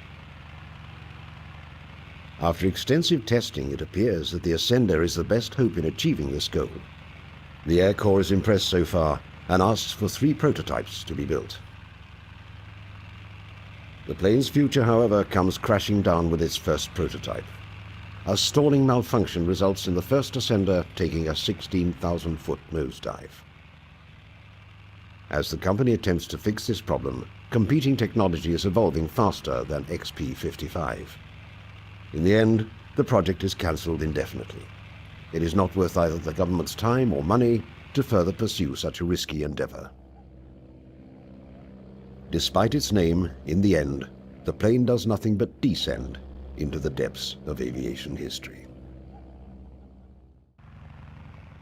After extensive testing, it appears that the Ascender is the best hope in achieving this goal. The Air Corps is impressed so far and asks for 3 prototypes to be built. The plane's future, however, comes crashing down with its first prototype. A stalling malfunction results in the first Ascender taking a 16,000-foot nosedive. As the company attempts to fix this problem, competing technology is evolving faster than XP-55. In the end, the project is cancelled indefinitely. It is not worth either the government's time or money, to further pursue such a risky endeavor. Despite its name, in the end, the plane does nothing but descend into the depths of aviation history.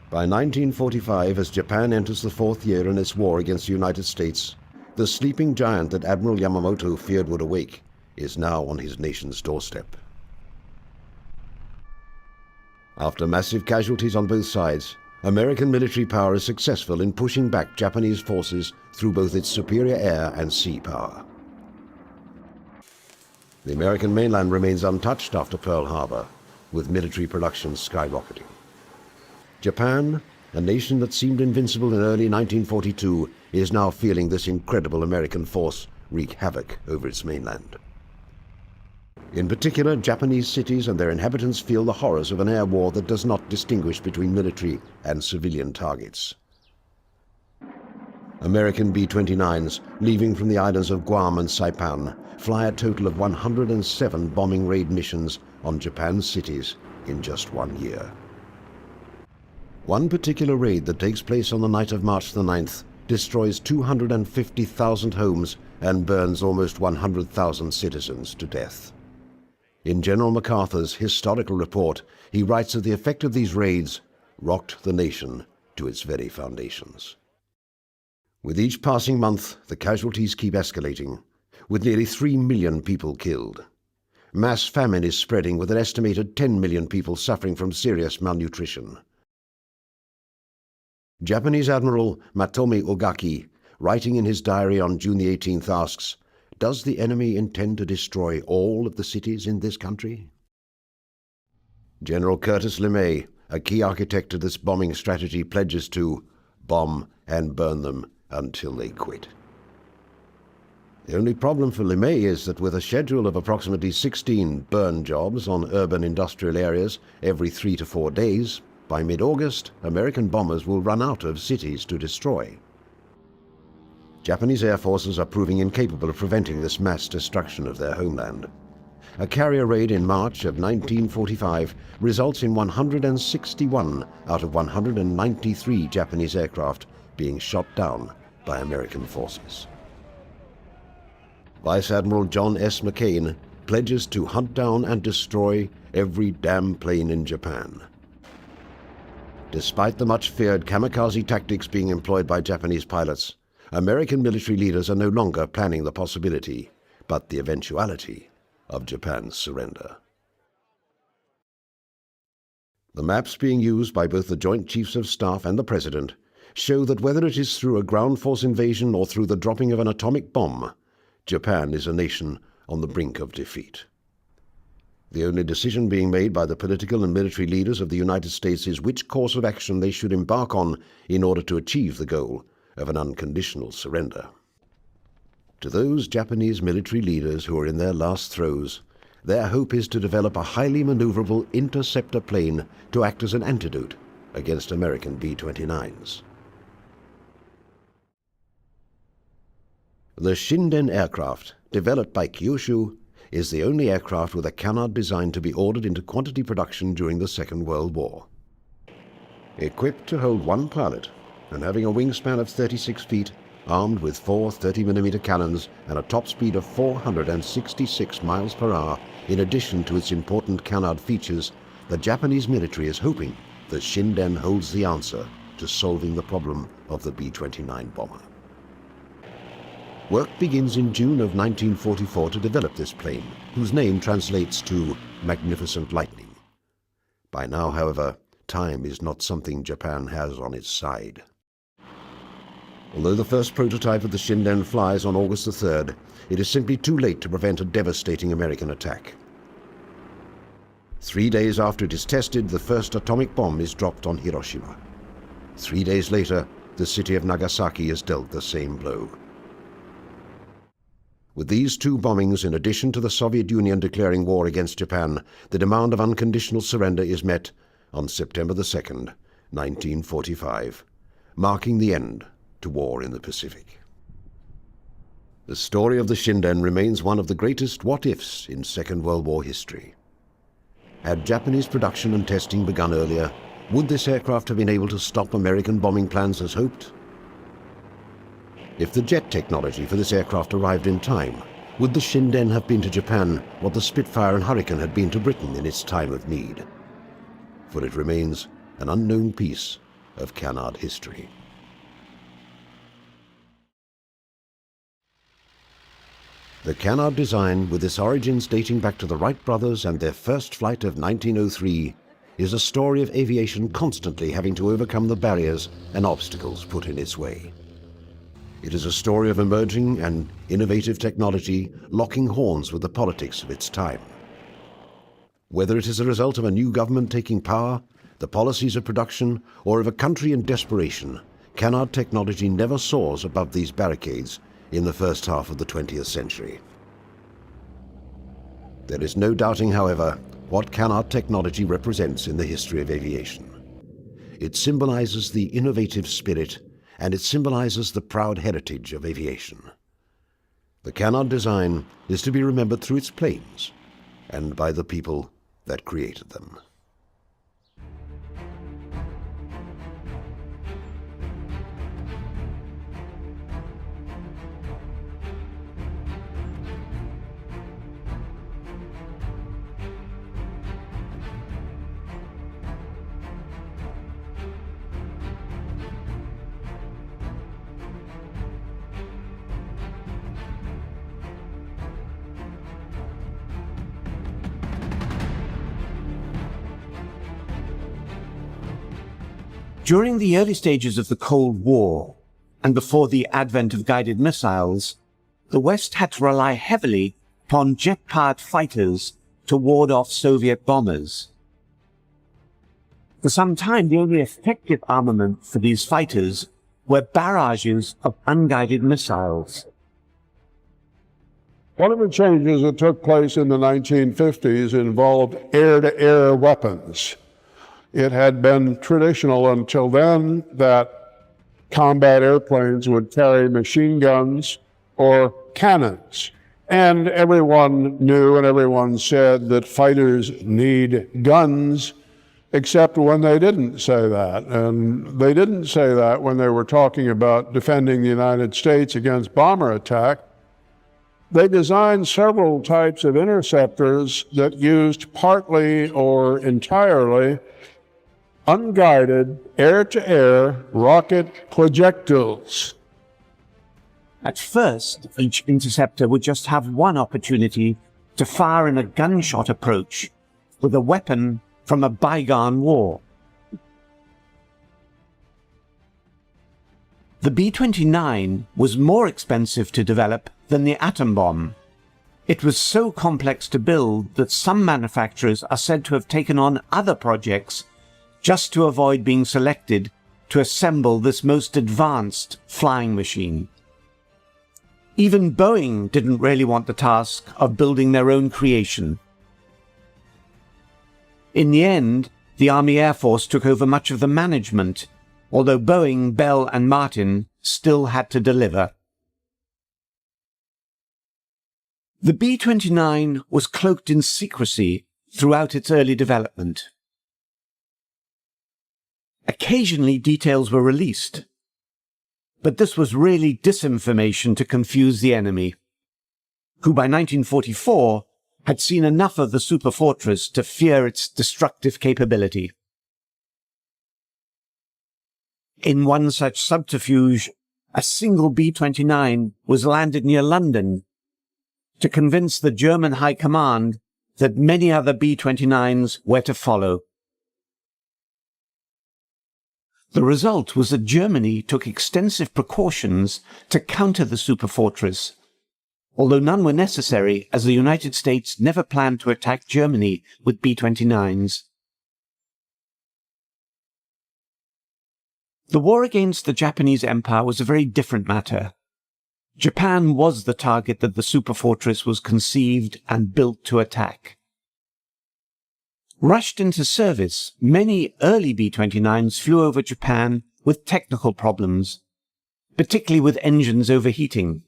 By 1945, as Japan enters the fourth year in its war against the United States, the sleeping giant that Admiral Yamamoto feared would awake is now on his nation's doorstep. After massive casualties on both sides, American military power is successful in pushing back Japanese forces through both its superior air and sea power. The American mainland remains untouched after Pearl Harbor, with military production skyrocketing. Japan, a nation that seemed invincible in early 1942, is now feeling this incredible American force wreak havoc over its mainland. In particular, Japanese cities and their inhabitants feel the horrors of an air war that does not distinguish between military and civilian targets. American B-29s, leaving from the islands of Guam and Saipan, fly a total of 107 bombing raid missions on Japan's cities in just 1 year. One particular raid that takes place on the night of March the 9th destroys 250,000 homes and burns almost 100,000 citizens to death. In General MacArthur's historical report, he writes that the effect of these raids rocked the nation to its very foundations. With each passing month, the casualties keep escalating, with nearly 3 million people killed. Mass famine is spreading, with an estimated 10 million people suffering from serious malnutrition. Japanese Admiral Matomi Ogaki, writing in his diary on June the 18th, asks, "Does the enemy intend to destroy all of the cities in this country?" General Curtis-Wright Me, a key architect of this bombing strategy, pledges to bomb and burn them until they quit. The only problem for LeMay is that with a schedule of approximately 16 burn jobs on urban industrial areas every 3 to 4 days, by mid-August, American bombers will run out of cities to destroy. Japanese air forces are proving incapable of preventing this mass destruction of their homeland. A carrier raid in March of 1945 results in 161 out of 193 Japanese aircraft being shot down by American forces. Vice Admiral John S. McCain pledges to hunt down and destroy every damn plane in Japan. Despite the much-feared kamikaze tactics being employed by Japanese pilots, American military leaders are no longer planning the possibility, but the eventuality, of Japan's surrender. The maps being used by both the Joint Chiefs of Staff and the President show that whether it is through a ground force invasion or through the dropping of an atomic bomb, Japan is a nation on the brink of defeat. The only decision being made by the political and military leaders of the United States is which course of action they should embark on in order to achieve the goal of an unconditional surrender. To those Japanese military leaders who are in their last throes, their hope is to develop a highly maneuverable interceptor plane to act as an antidote against American B-29s. The Shinden aircraft, developed by Kyushu, is the only aircraft with a canard designed to be ordered into quantity production during the Second World War. Equipped to hold one pilot and having a wingspan of 36 feet, armed with 4 30mm cannons and a top speed of 466 miles per hour, in addition to its important canard features, the Japanese military is hoping that Shinden holds the answer to solving the problem of the B-29 bomber. Work begins in June of 1944 to develop this plane, whose name translates to Magnificent Lightning. By now, however, time is not something Japan has on its side. Although the first prototype of the Shinden flies on August the 3rd, it is simply too late to prevent a devastating American attack. 3 days after it is tested, the first atomic bomb is dropped on Hiroshima. 3 days later, the city of Nagasaki is dealt the same blow. With these 2 bombings, in addition to the Soviet Union declaring war against Japan, the demand of unconditional surrender is met on September the 2nd, 1945, marking the end to war in the Pacific. The story of the Shinden remains one of the greatest what-ifs in Second World War history. Had Japanese production and testing begun earlier, Would this aircraft have been able to stop American bombing plans as hoped? If the jet technology for this aircraft arrived in time, would the Shinden have been to Japan what the Spitfire and Hurricane had been to Britain in its time of need? For it remains an unknown piece of canard history. The canard design, with its origins dating back to the Wright brothers and their first flight of 1903, is a story of aviation constantly having to overcome the barriers and obstacles put in its way. It is a story of emerging and innovative technology locking horns with the politics of its time. Whether it is a result of a new government taking power, the policies of production, or of a country in desperation, canard technology never soars above these barricades in the first half of the 20th century. There is no doubting, however, what canard technology represents in the history of aviation. It symbolizes the innovative spirit, and it symbolizes the proud heritage of aviation. The canard design is to be remembered through its planes and by the people that created them. During the early stages of the Cold War, and before the advent of guided missiles, the West had to rely heavily upon jet-powered fighters to ward off Soviet bombers. For some time, the only effective armament for these fighters were barrages of unguided missiles. One of the changes that took place in the 1950s involved air-to-air weapons. It had been traditional until then that combat airplanes would carry machine guns or cannons. And everyone knew and everyone said that fighters need guns, except when they didn't say that. And they didn't say that when they were talking about defending the United States against bomber attack. They designed several types of interceptors that used partly or entirely unguided air-to-air rocket projectiles. At first, each interceptor would just have one opportunity to fire in a gunshot approach with a weapon from a bygone war. The B-29 was more expensive to develop than the atom bomb. It was so complex to build that some manufacturers are said to have taken on other projects just to avoid being selected to assemble this most advanced flying machine. Even Boeing didn't really want the task of building their own creation. In the end, the Army Air Force took over much of the management, although Boeing, Bell, and Martin still had to deliver. The B-29 was cloaked in secrecy throughout its early development. Occasionally details were released, but this was really disinformation to confuse the enemy, who by 1944 had seen enough of the superfortress to fear its destructive capability. In one such subterfuge, a single B-29 was landed near London to convince the German High Command that many other B-29s were to follow. The result was that Germany took extensive precautions to counter the superfortress, although none were necessary as the United States never planned to attack Germany with B-29s. The war against the Japanese Empire was a very different matter. Japan was the target that the superfortress was conceived and built to attack. Rushed into service, many early B-29s flew over Japan with technical problems, particularly with engines overheating.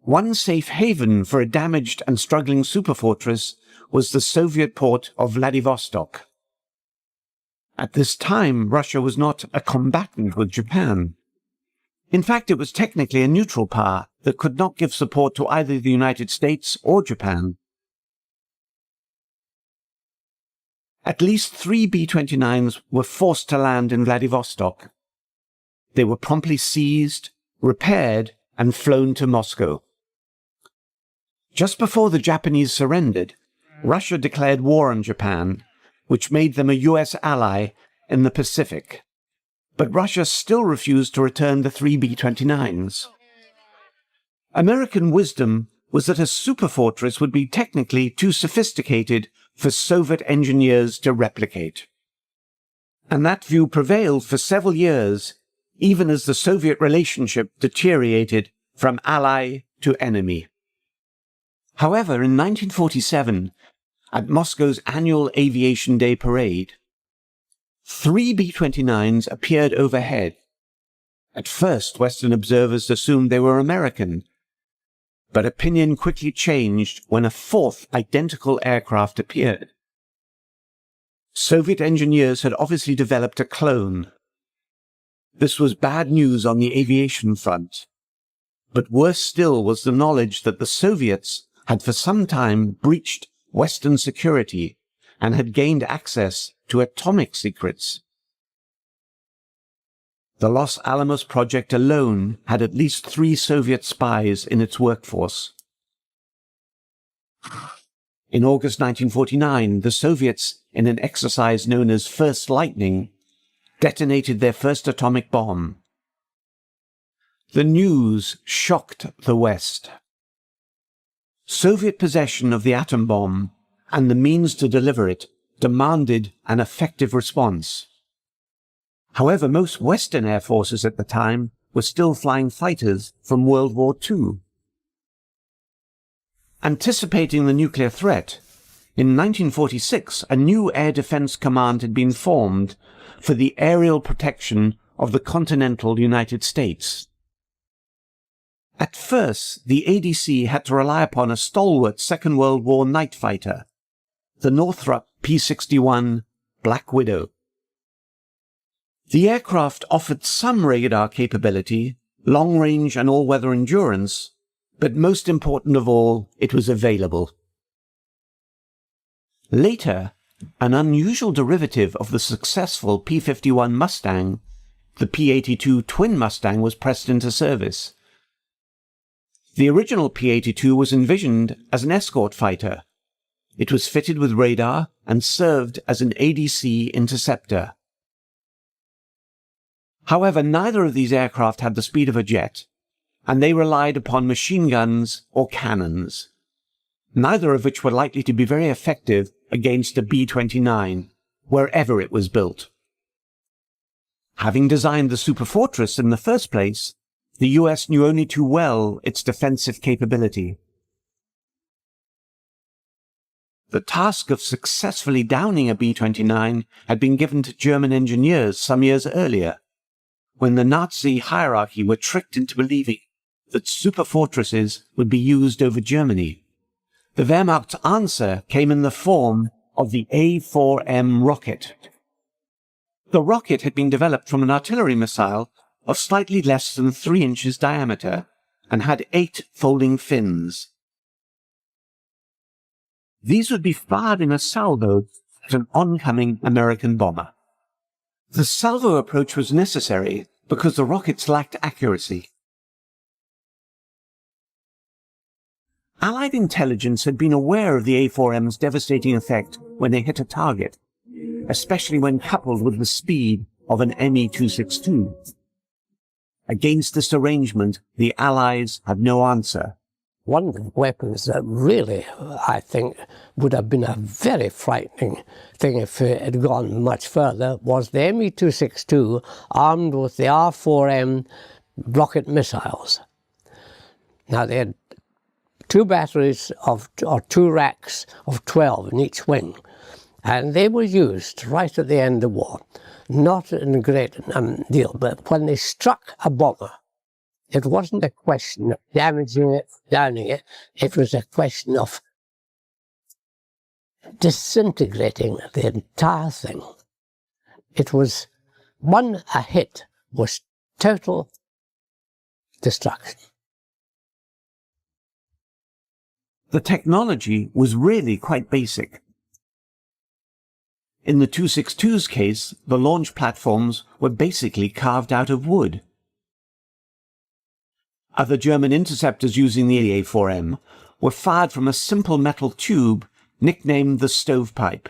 One safe haven for a damaged and struggling superfortress was the Soviet port of Vladivostok. At this time, Russia was not a combatant with Japan. In fact, it was technically a neutral power that could not give support to either the United States or Japan. At least 3 B-29s were forced to land in Vladivostok. They were promptly seized, repaired, and flown to Moscow. Just before the Japanese surrendered, Russia declared war on Japan, which made them a US ally in the Pacific. But Russia still refused to return the 3 B-29s. American wisdom was that a superfortress would be technically too sophisticated for Soviet engineers to replicate. And that view prevailed for several years, even as the Soviet relationship deteriorated from ally to enemy. However, in 1947, at Moscow's annual Aviation Day parade, 3 B-29s appeared overhead. At first, Western observers assumed they were American, but opinion quickly changed when a fourth identical aircraft appeared. Soviet engineers had obviously developed a clone. This was bad news on the aviation front, but worse still was the knowledge that the Soviets had for some time breached Western security and had gained access to atomic secrets. The Los Alamos project alone had at least 3 Soviet spies in its workforce. In August 1949, the Soviets, in an exercise known as First Lightning, detonated their first atomic bomb. The news shocked the West. Soviet possession of the atom bomb and the means to deliver it demanded an effective response. However, most Western air forces at the time were still flying fighters from World War II. Anticipating the nuclear threat, in 1946 a new air defense command had been formed for the aerial protection of the continental United States. At first, the ADC had to rely upon a stalwart Second World War night fighter, the Northrop P-61 Black Widow. The aircraft offered some radar capability, long-range and all-weather endurance, but most important of all, it was available. Later, an unusual derivative of the successful P-51 Mustang, the P-82 Twin Mustang, was pressed into service. The original P-82 was envisioned as an escort fighter. It was fitted with radar and served as an ADC interceptor. However, neither of these aircraft had the speed of a jet, and they relied upon machine guns or cannons, neither of which were likely to be very effective against a B-29, wherever it was built. Having designed the superfortress in the first place, the US knew only too well its defensive capability. The task of successfully downing a B-29 had been given to German engineers some years earlier, when the Nazi hierarchy were tricked into believing that superfortresses would be used over Germany. The Wehrmacht's answer came in the form of the A-4M rocket. The rocket had been developed from an artillery missile of slightly less than 3 inches diameter and had 8 folding fins. These would be fired in a salvo at an oncoming American bomber. The salvo approach was necessary because the rockets lacked accuracy. Allied intelligence had been aware of the A-4M's devastating effect when they hit a target, especially when coupled with the speed of an Me-262. Against this arrangement, the Allies had no answer. One of the weapons that really, I think, would have been a very frightening thing if it had gone much further was the Me-262 armed with the R-4M rocket missiles. Now, they had 2 batteries or 2 racks of 12 in each wing, and they were used right at the end of the war. Not in a great deal, but when they struck a bomber, it wasn't a question of damaging it, downing it. It was a question of disintegrating the entire thing. it was a hit was total destruction. The technology was really quite basic. In the 262's case, the launch platforms were basically carved out of wood. Other German interceptors using the A4M were fired from a simple metal tube nicknamed the stovepipe.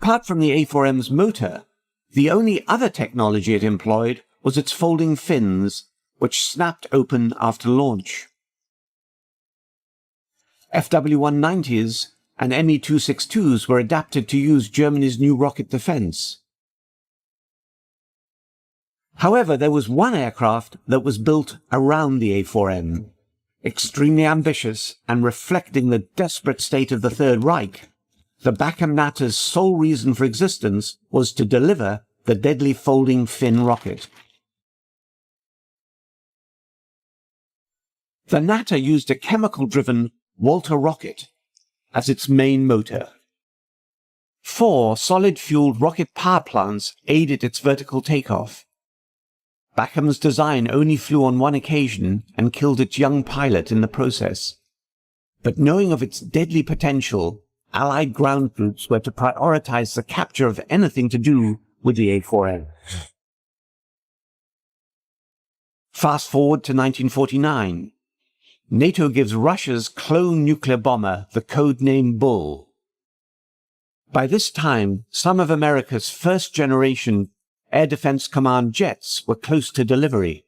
Apart from the A4M's motor, the only other technology it employed was its folding fins, which snapped open after launch. FW-190s and Me-262s were adapted to use Germany's new rocket defense. However, there was one aircraft that was built around the A4M, extremely ambitious and reflecting the desperate state of the Third Reich. The Bachem Natter's sole reason for existence was to deliver the deadly folding fin rocket. The Natter used a chemical-driven Walter rocket as its main motor. 4 solid-fueled rocket power plants aided its vertical takeoff. Bachem's design only flew on one occasion and killed its young pilot in the process. But knowing of its deadly potential, Allied ground troops were to prioritize the capture of anything to do with the A4M. Fast forward to 1949. NATO gives Russia's clone nuclear bomber the codename Bull. By this time, some of America's first-generation Air Defense Command jets were close to delivery.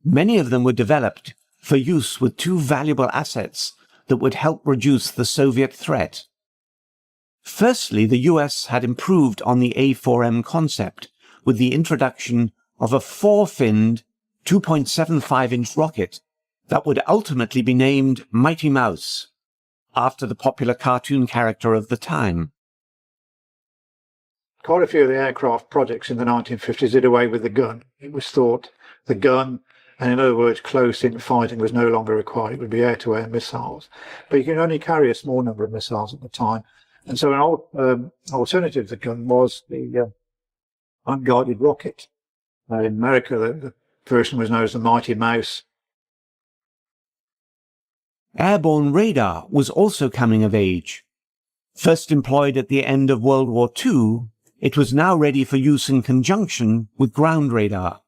Many of them were developed for use with 2 valuable assets that would help reduce the Soviet threat. Firstly, the US had improved on the A4M concept with the introduction of a 4-finned, 2.75-inch rocket that would ultimately be named Mighty Mouse, after the popular cartoon character of the time. Quite a few of the aircraft projects in the 1950s did away with the gun. It was thought the gun, and in other words, close-in fighting was no longer required. It would be air-to-air missiles. But you can only carry a small number of missiles at the time. And so an alternative to the gun was the unguided rocket. In America, the version was known as the Mighty Mouse. Airborne radar was also coming of age. First employed at the end of World War II, it was now ready for use in conjunction with ground radar.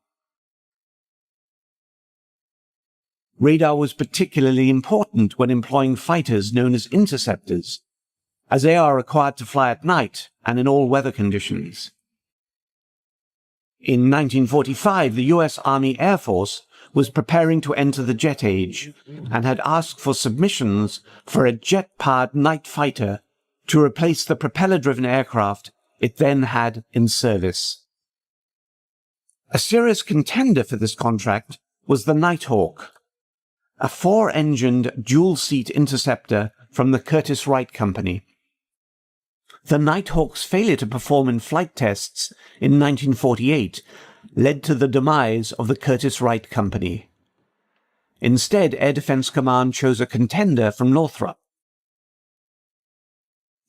Radar was particularly important when employing fighters known as interceptors, as they are required to fly at night and in all weather conditions. In 1945, the US Army Air Force was preparing to enter the jet age and had asked for submissions for a jet-powered night fighter to replace the propeller-driven aircraft it then had in service. A serious contender for this contract was the Nighthawk, a 4-engined dual-seat interceptor from the Curtiss-Wright company. The Nighthawk's failure to perform in flight tests in 1948 led to the demise of the Curtiss-Wright company. Instead, Air Defense Command chose a contender from Lothar.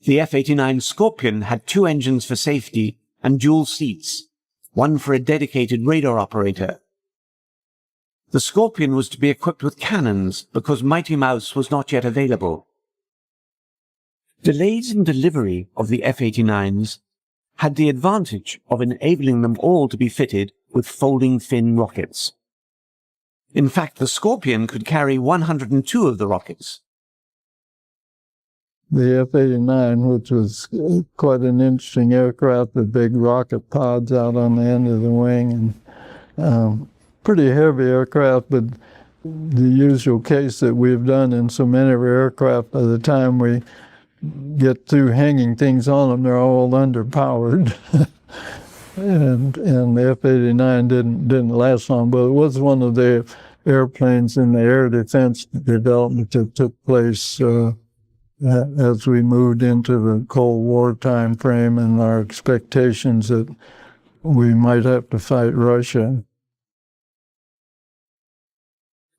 The F-89 Scorpion had 2 engines for safety and dual seats, one for a dedicated radar operator. The Scorpion was to be equipped with cannons because Mighty Mouse was not yet available. Delays in delivery of the F-89s had the advantage of enabling them all to be fitted with folding fin rockets. In fact, the Scorpion could carry 102 of the rockets. The F-89, which was quite an interesting aircraft with big rocket pods out on the end of the wing, and pretty heavy aircraft, but the usual case that we've done in so many of our aircraft, by the time we get through hanging things on them, they're all underpowered. and the F-89 didn't last long, but it was one of the airplanes in the air defense development that took place as we moved into the Cold War time frame and our expectations that we might have to fight Russia.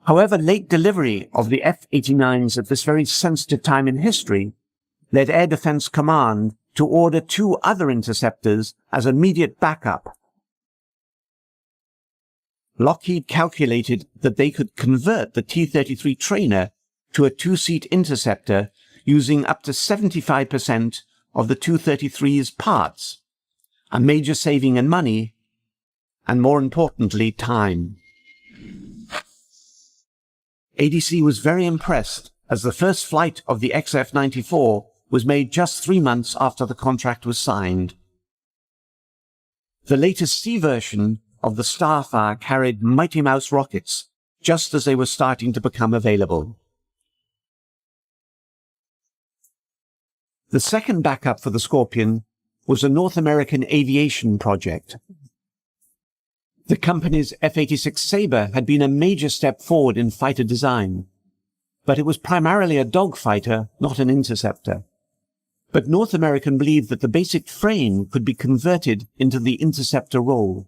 However, late delivery of the F-89s at this very sensitive time in history led Air Defense Command to order 2 other interceptors as immediate backup. Lockheed calculated that they could convert the T-33 trainer to a 2-seat interceptor using up to 75% of the Tu-33's parts, a major saving in money, and more importantly, time. ADC was very impressed, as the first flight of the XF-94 was made just 3 months after the contract was signed. The latest C version of the Starfire carried Mighty Mouse rockets, just as they were starting to become available. The second backup for the Scorpion was a North American aviation project. The company's F-86 Sabre had been a major step forward in fighter design, but it was primarily a dogfighter, not an interceptor. But North American believed that the basic frame could be converted into the interceptor role.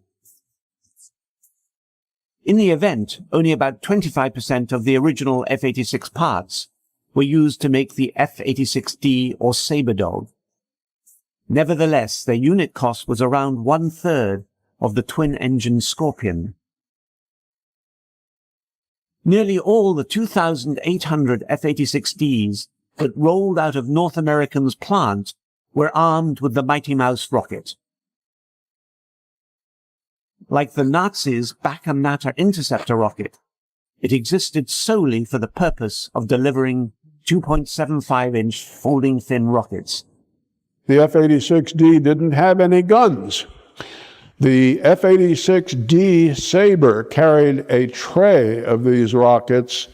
In the event, only about 25% of the original F-86 parts were used to make the F-86D or Sabre dog. Nevertheless, their unit cost was around 1/3 of the twin-engine Scorpion. Nearly all the 2,800 F-86Ds that rolled out of North American's plant were armed with the Mighty Mouse rocket. Like the Nazis' Bachem Natter Interceptor rocket, it existed solely for the purpose of delivering 2.75-inch folding fin rockets. The F-86D didn't have any guns. The F-86D Sabre carried a tray of these rockets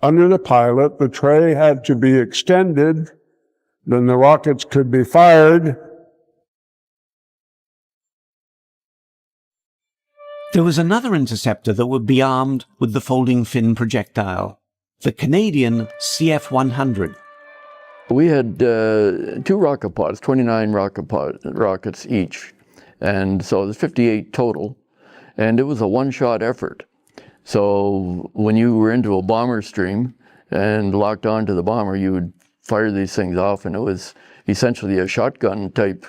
under the pilot. The tray had to be extended, then the rockets could be fired. There was another interceptor that would be armed with the folding fin projectile, the Canadian CF-100. We had 2 rocket pods, 29 rockets each. And so there's 58 total, and it was a one-shot effort. So when you were into a bomber stream and locked onto the bomber, you would fire these things off, and it was essentially a shotgun type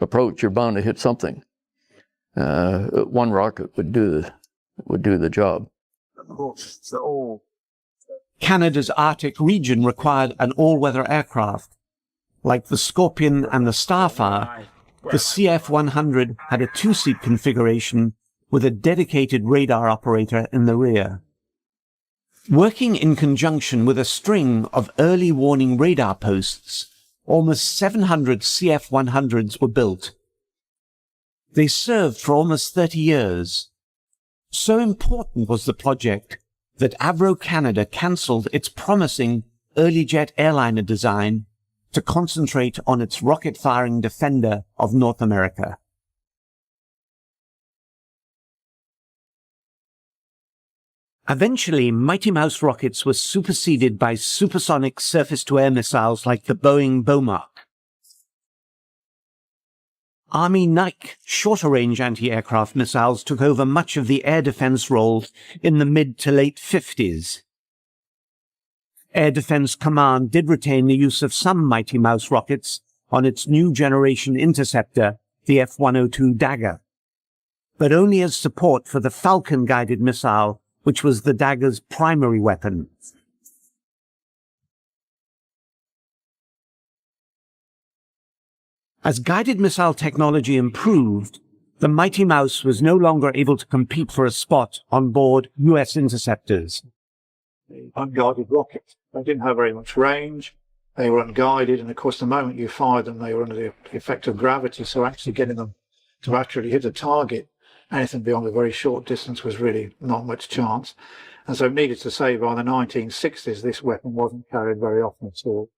approach. You're bound to hit something. One rocket would do the job. Canada's Arctic region required an all-weather aircraft. Like the Scorpion and the Starfire, the CF-100 had a 2-seat configuration with a dedicated radar operator in the rear. Working in conjunction with a string of early warning radar posts, almost 700 CF-100s were built. They served for almost 30 years. So important was the project that Avro Canada cancelled its promising early jet airliner design to concentrate on its rocket-firing defender of North America. Eventually, Mighty Mouse rockets were superseded by supersonic surface-to-air missiles like the Boeing Bomark. Army Nike shorter-range anti-aircraft missiles took over much of the air defense role in the mid to late 50s. Air Defense Command did retain the use of some Mighty Mouse rockets on its new generation interceptor, the F-102 Dagger, but only as support for the Falcon-guided missile, which was the Dagger's primary weapon. As guided missile technology improved, the Mighty Mouse was no longer able to compete for a spot on board U.S. interceptors. Unguided rockets. They didn't have very much range. They were unguided, and of course the moment you fired them, they were under the effect of gravity, so actually getting them to actually hit a target, anything beyond a very short distance, was really not much chance. And so needless to say, by the 1960s, this weapon wasn't carried very often at all.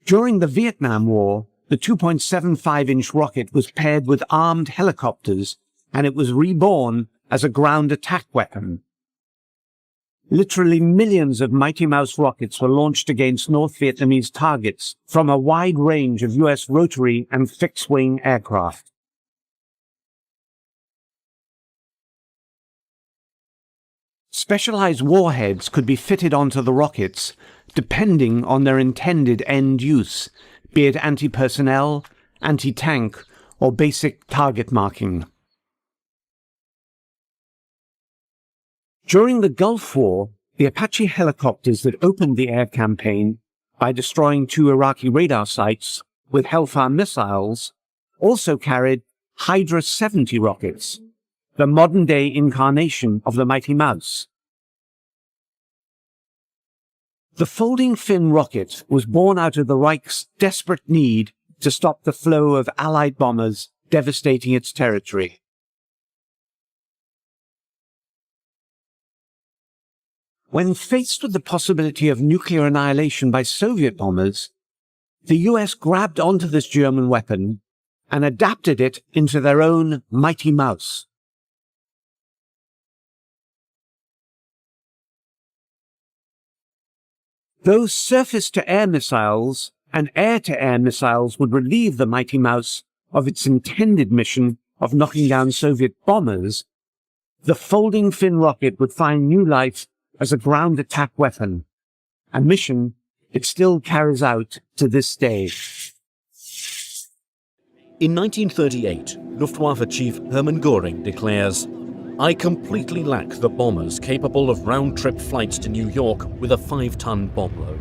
During the Vietnam War, the 2.75-inch rocket was paired with armed helicopters, and it was reborn as a ground attack weapon. Literally millions of Mighty Mouse rockets were launched against North Vietnamese targets from a wide range of U.S. rotary and fixed-wing aircraft. Specialized warheads could be fitted onto the rockets depending on their intended end use, be it anti-personnel, anti-tank, or basic target marking. During the Gulf War, the Apache helicopters that opened the air campaign by destroying 2 Iraqi radar sites with Hellfire missiles also carried Hydra 70 rockets, the modern-day incarnation of the Mighty Mouse. The folding fin rocket was born out of the Reich's desperate need to stop the flow of Allied bombers devastating its territory. When faced with the possibility of nuclear annihilation by Soviet bombers, the US grabbed onto this German weapon and adapted it into their own Mighty Mouse. Those surface-to-air missiles and air-to-air missiles would relieve the Mighty Mouse of its intended mission of knocking down Soviet bombers, the folding fin rocket would find new life as a ground attack weapon, a mission it still carries out to this day. In 1938, Luftwaffe Chief Hermann Göring declares, "I completely lack the bombers capable of round-trip flights to New York with a 5-ton bomb load.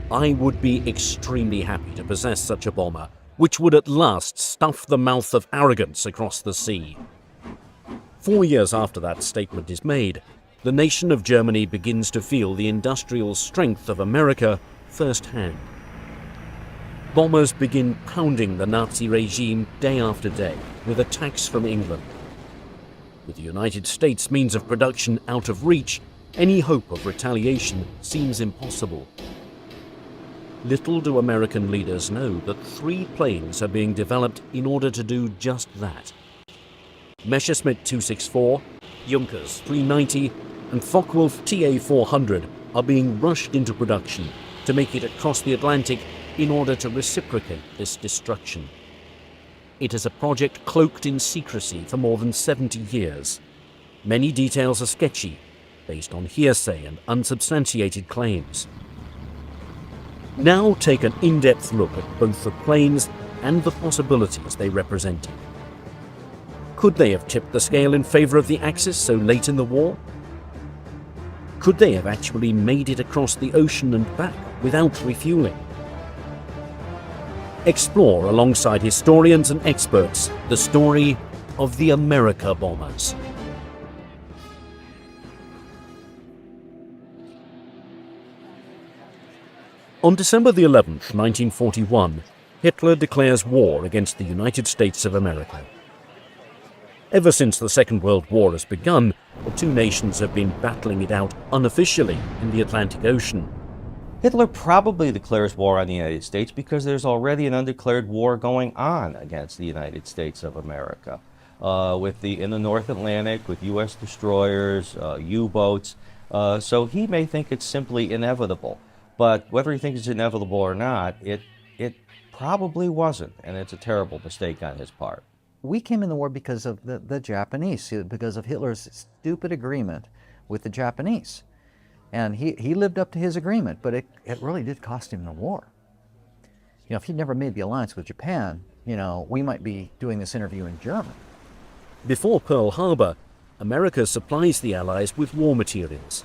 I would be extremely happy to possess such a bomber, which would at last stuff the mouth of arrogance across the sea." 4 years after that statement is made, the nation of Germany begins to feel the industrial strength of America firsthand. Bombers begin pounding the Nazi regime day after day with attacks from England. With the United States means of production out of reach, any hope of retaliation seems impossible. Little do American leaders know that 3 planes are being developed in order to do just that. Messerschmitt 264, Junkers 390, and Focke-Wulf Ta 400 are being rushed into production to make it across the Atlantic in order to reciprocate this destruction. It is a project cloaked in secrecy for more than 70 years. Many details are sketchy, based on hearsay and unsubstantiated claims. Now take an in-depth look at both the planes and the possibilities they represented. Could they have tipped the scale in favor of the Axis so late in the war? Could they have actually made it across the ocean and back without refueling? Explore alongside historians and experts the story of the America bombers. On December the 11th, 1941, Hitler declares war against the United States of America. Ever since the Second World War has begun, the 2 nations have been battling it out unofficially in the Atlantic Ocean. Hitler probably declares war on the United States because there's already an undeclared war going on against the United States of America. In the North Atlantic, with U.S. destroyers, U-boats. So he may think it's simply inevitable. But whether he thinks it's inevitable or not, it probably wasn't. And it's a terrible mistake on his part. We came in the war because of the Japanese, because of Hitler's stupid agreement with the Japanese. And he lived up to his agreement, but it really did cost him the war. You know, if he'd never made the alliance with Japan, you know, we might be doing this interview in German. Before Pearl Harbor, America supplies the Allies with war materials,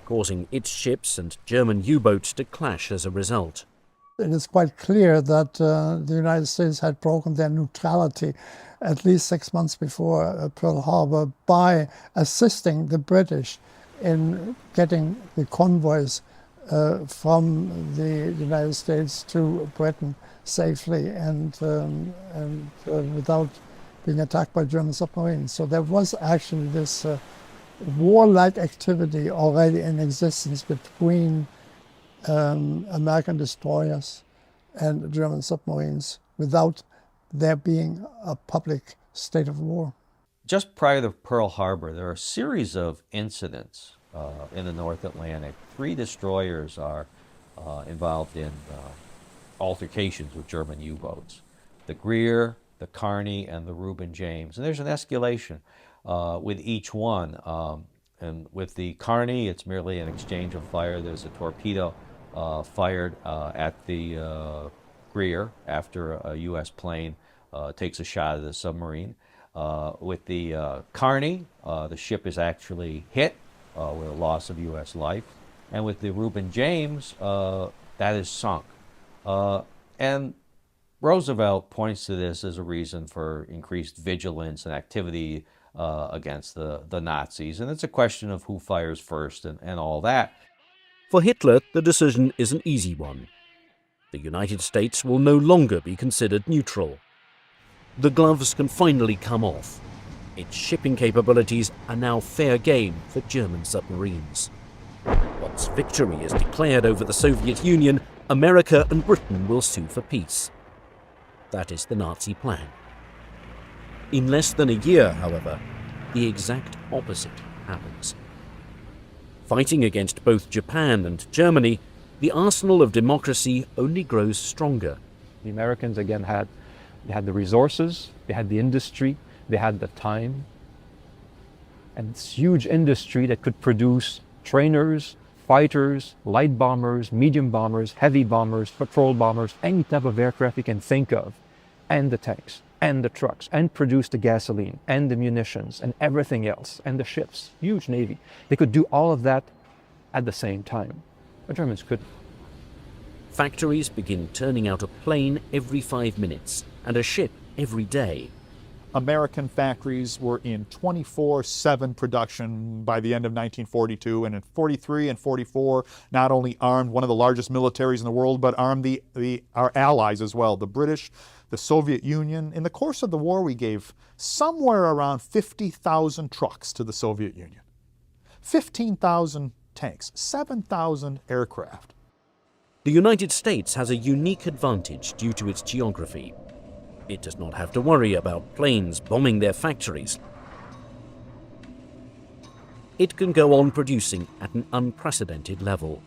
causing its ships and German U-boats to clash as a result. It is quite clear that the United States had broken their neutrality at least 6 months before Pearl Harbor by assisting the British in getting the convoys from the United States to Britain safely and without being attacked by German submarines. So there was actually this warlike activity already in existence between American destroyers and German submarines without there being a public state of war. Just prior to Pearl Harbor, there are a series of incidents in the North Atlantic. 3 destroyers are involved in altercations with German U-boats. The Greer, the Kearney, and the Reuben James. And there's an escalation with each one. And with the Carney, it's merely an exchange of fire. There's a torpedo fired at the rear after a U.S. plane takes a shot at the submarine. With the Carney, the ship is actually hit with a loss of U.S. life. And with the Reuben James, that is sunk. And Roosevelt points to this as a reason for increased vigilance and activity against the Nazis. And it's a question of who fires first and all that. For Hitler, the decision is an easy one. The United States will no longer be considered neutral. The gloves can finally come off. Its shipping capabilities are now fair game for German submarines. Once victory is declared over the Soviet Union, America and Britain will sue for peace. That is the Nazi plan. In less than a year, however, the exact opposite happens. Fighting against both Japan and Germany, the arsenal of democracy only grows stronger. The Americans again had the resources, they had the industry, they had the time, and this huge industry that could produce trainers, fighters, light bombers, medium bombers, heavy bombers, patrol bombers, any type of aircraft you can think of, and the tanks, and the trucks, and produce the gasoline, and the munitions, and everything else, and the ships. Huge navy. They could do all of that at the same time. The Germans couldn't. Factories begin turning out a plane every 5 minutes and a ship every day. American factories were in 24/7 production by the end of 1942, and in 43 and 44 not only armed one of the largest militaries in the world, but armed our allies as well, the British, the Soviet Union. In the course of the war, we gave somewhere around 50,000 trucks to the Soviet Union, 15,000 tanks, 7,000 aircraft. The United States has a unique advantage due to its geography. It does not have to worry about planes bombing their factories. It can go on producing at an unprecedented level.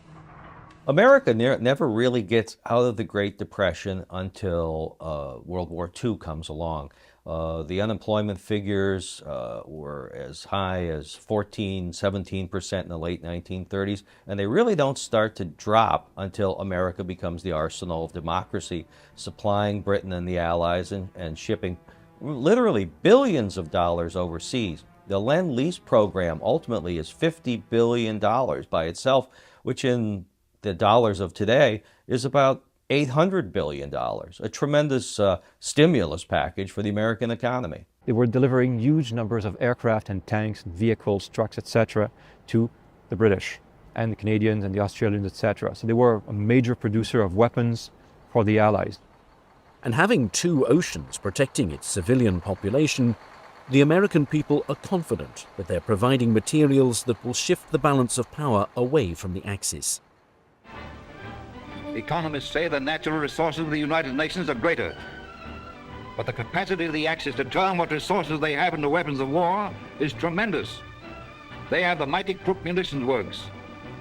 America never really gets out of the Great Depression until World War II comes along. The unemployment figures were as high as 14–17% in the late 1930s, and they really don't start to drop until America becomes the arsenal of democracy, supplying Britain and the Allies and shipping literally billions of dollars overseas. The Lend-Lease program ultimately is $50 billion by itself, which in the dollars of today is about $800 billion, a tremendous stimulus package for the American economy. They were delivering huge numbers of aircraft and tanks and vehicles, trucks, etc. to the British and the Canadians and the Australians, etc. So they were a major producer of weapons for the Allies. And having two oceans protecting its civilian population, the American people are confident that they're providing materials that will shift the balance of power away from the Axis. Economists say the natural resources of the United Nations are greater, but the capacity of the Axis to turn what resources they have into weapons of war is tremendous. They have the mighty Krupp munitions works.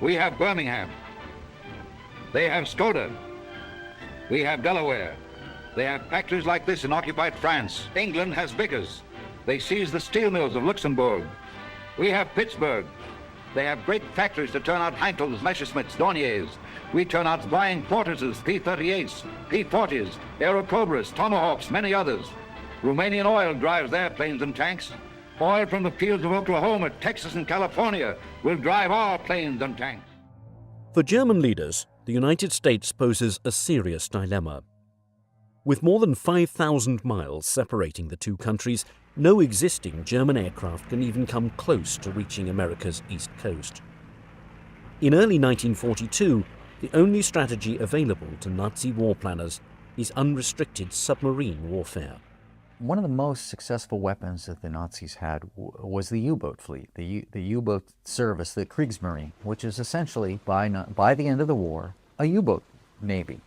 We have Birmingham. They have Skoda. We have Delaware. They have factories like this in occupied France. England has Vickers. They seized the steel mills of Luxembourg. We have Pittsburgh. They have great factories to turn out Heinkels, Messerschmitts, Dorniers. We turn out flying Fortresses, P-38s, P-40s, Aerocobras, Tomahawks, many others. Romanian oil drives their planes and tanks. Oil from the fields of Oklahoma, Texas, and California will drive our planes and tanks. For German leaders, the United States poses a serious dilemma. With more than 5,000 miles separating the two countries, no existing German aircraft can even come close to reaching America's east coast. In early 1942, the only strategy available to Nazi war planners is unrestricted submarine warfare. One of the most successful weapons that the Nazis had was the U-boat fleet, the U-boat service, the Kriegsmarine, which is essentially, by the end of the war, a U-boat navy.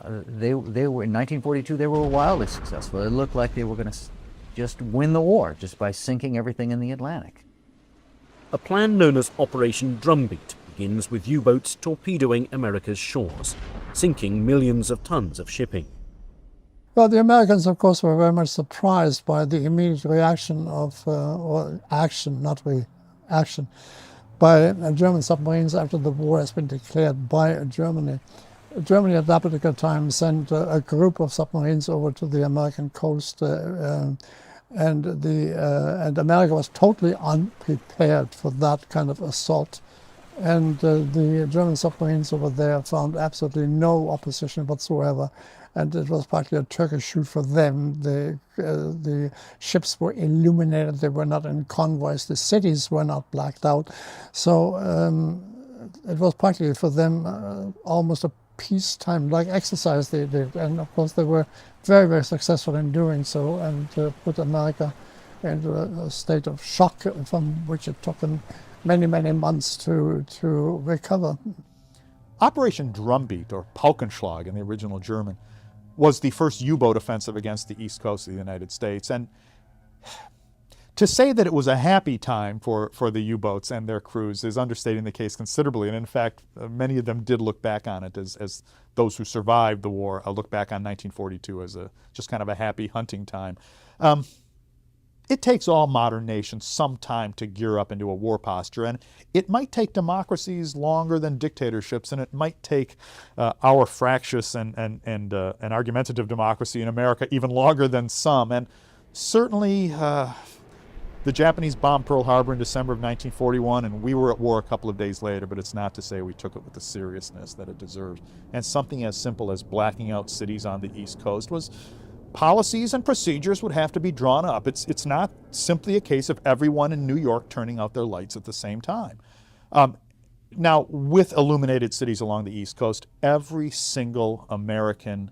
They were in 1942. They were wildly successful. It looked like they were going to just win the war just by sinking everything in the Atlantic. A plan known as Operation Drumbeat begins with U-boats torpedoing America's shores, sinking millions of tons of shipping. Well, the Americans, of course, were very much surprised by the immediate reaction of, or action, not action by German submarines after the war has been declared by Germany. Germany at that particular time sent a group of submarines over to the American coast, and America was totally unprepared for that kind of assault. And the German submarines over there found absolutely no opposition whatsoever, and it was partly a Turkish shoot for them. The ships were illuminated; they were not in convoys. The cities were not blacked out, so it was partly for them almost a peacetime-like exercise they did, and of course they were very, very successful in doing so, and put America into a state of shock from which it took them many, many months to recover. Operation Drumbeat, or Paukenschlag in the original German, was the first U-boat offensive against the east coast of the United States. And to say that it was a happy time for the U-boats and their crews is understating the case considerably. And in fact, many of them did look back on it as those who survived the war look back on 1942 as just kind of a happy hunting time. It takes all modern nations some time to gear up into a war posture, and it might take democracies longer than dictatorships, and it might take our fractious and argumentative democracy in America even longer than some. And certainly the Japanese bombed Pearl Harbor in December of 1941, and we were at war a couple of days later, but it's not to say we took it with the seriousness that it deserved. And something as simple as blacking out cities on the East Coast was policies and procedures would have to be drawn up. It's not simply a case of everyone in New York turning out their lights at the same time. Now, with illuminated cities along the East Coast, every single American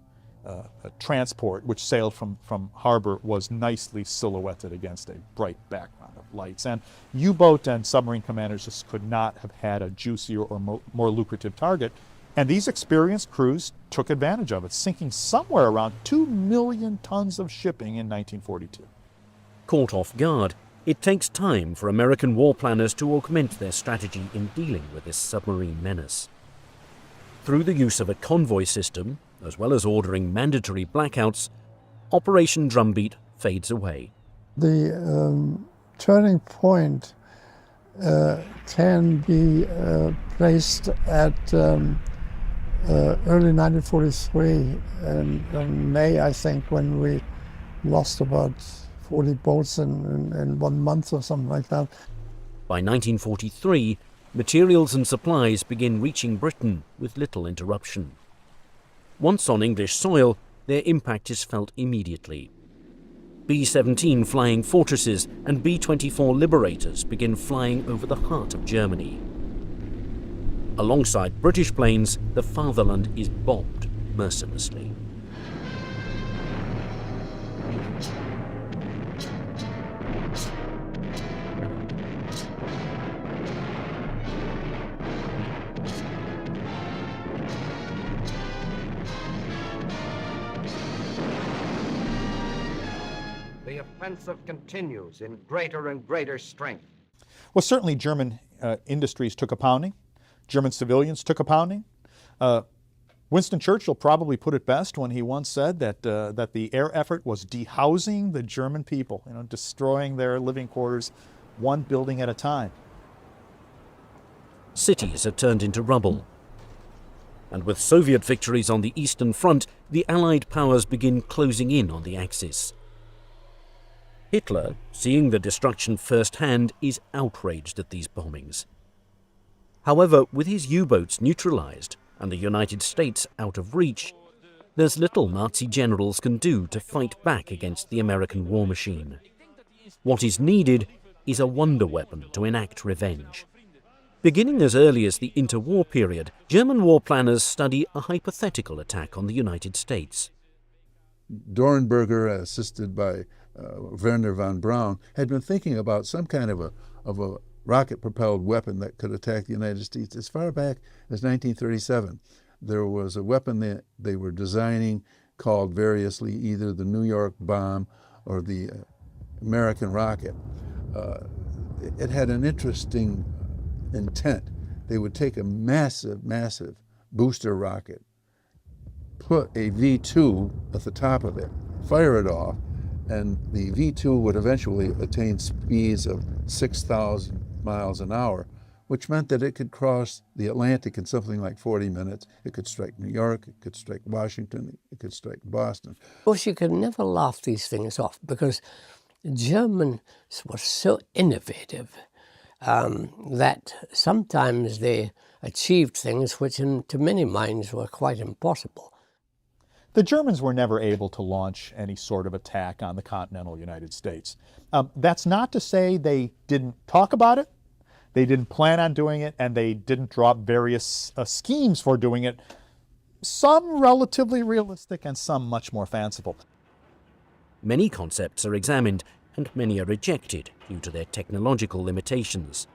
transport which sailed from harbor was nicely silhouetted against a bright background of lights. And U-boat and submarine commanders just could not have had a juicier or more lucrative target. And these experienced crews took advantage of it, sinking somewhere around 2 million tons of shipping in 1942. Caught off guard, it takes time for American war planners to augment their strategy in dealing with this submarine menace. Through the use of a convoy system, as well as ordering mandatory blackouts, Operation Drumbeat fades away. The turning point can be placed at early 1943, in May, I think, when we lost about 40 boats in 1 month or something like that. By 1943, materials and supplies begin reaching Britain with little interruption. Once on English soil, their impact is felt immediately. B-17 flying fortresses and B-24 Liberators begin flying over the heart of Germany. Alongside British planes, the fatherland is bombed mercilessly. The offensive continues in greater and greater strength. Well, certainly German industries took a pounding. German civilians took a pounding. Winston Churchill probably put it best when he once said that the air effort was dehousing the German people, destroying their living quarters one building at a time. Cities are turned into rubble. And with Soviet victories on the Eastern Front, the Allied powers begin closing in on the Axis. Hitler, seeing the destruction firsthand, is outraged at these bombings. However, with his U-boats neutralized and the United States out of reach, there's little Nazi generals can do to fight back against the American war machine. What is needed is a wonder weapon to enact revenge. Beginning as early as the interwar period, German war planners study a hypothetical attack on the United States. Dornberger, assisted by Werner von Braun, had been thinking about some kind of a rocket-propelled weapon that could attack the United States as far back as 1937. There was a weapon that they were designing called variously either the New York bomb or the American rocket. It had an interesting intent. They would take a massive booster rocket, put a V2 at the top of it, fire it off, and the V2 would eventually attain speeds of 6,000 miles an hour, which meant that it could cross the Atlantic in something like 40 minutes. It could strike New York, it could strike Washington, it could strike Boston. Of course, you can never laugh these things off because the Germans were so innovative that sometimes they achieved things which to many minds were quite impossible. The Germans were never able to launch any sort of attack on the continental United States. That's not to say they didn't talk about it, they didn't plan on doing it, and they didn't drop various schemes for doing it, some relatively realistic and some much more fanciful. Many concepts are examined and many are rejected due to their technological limitations.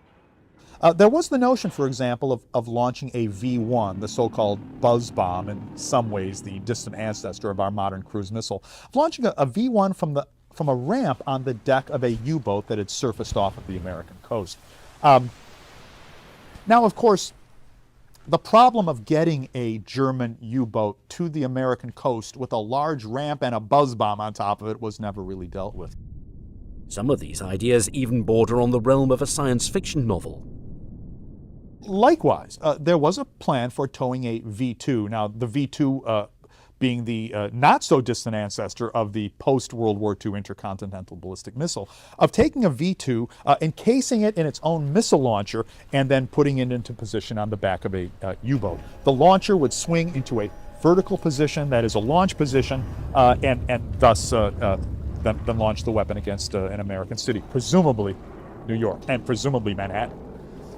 There was the notion, for example, of launching a V-1, the so-called buzz bomb, in some ways the distant ancestor of our modern cruise missile, of launching a V-1 from a ramp on the deck of a U-boat that had surfaced off of the American coast. Now, of course, the problem of getting a German U-boat to the American coast with a large ramp and a buzz bomb on top of it was never really dealt with. Some of these ideas even border on the realm of a science fiction novel. Likewise, there was a plan for towing a V-2. Now, the V-2 being the not-so-distant ancestor of the post-World War II intercontinental ballistic missile, of taking a V-2, encasing it in its own missile launcher, and then putting it into position on the back of a U-boat. The launcher would swing into a vertical position, that is a launch position, and thus then launch the weapon against an American city, presumably New York, and presumably Manhattan.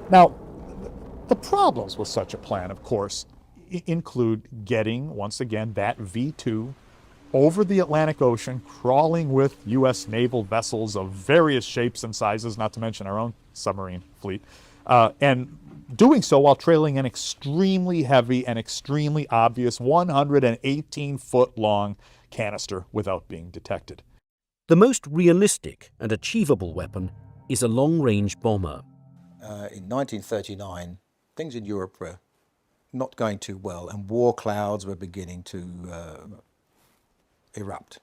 Now, the problems with such a plan, of course, include getting, once again, that V-2 over the Atlantic Ocean, crawling with U.S. naval vessels of various shapes and sizes, not to mention our own submarine fleet, and doing so while trailing an extremely heavy and extremely obvious 118-foot-long canister without being detected. The most realistic and achievable weapon is a long-range bomber. In 1939, things in Europe were not going too well, and war clouds were beginning to erupt.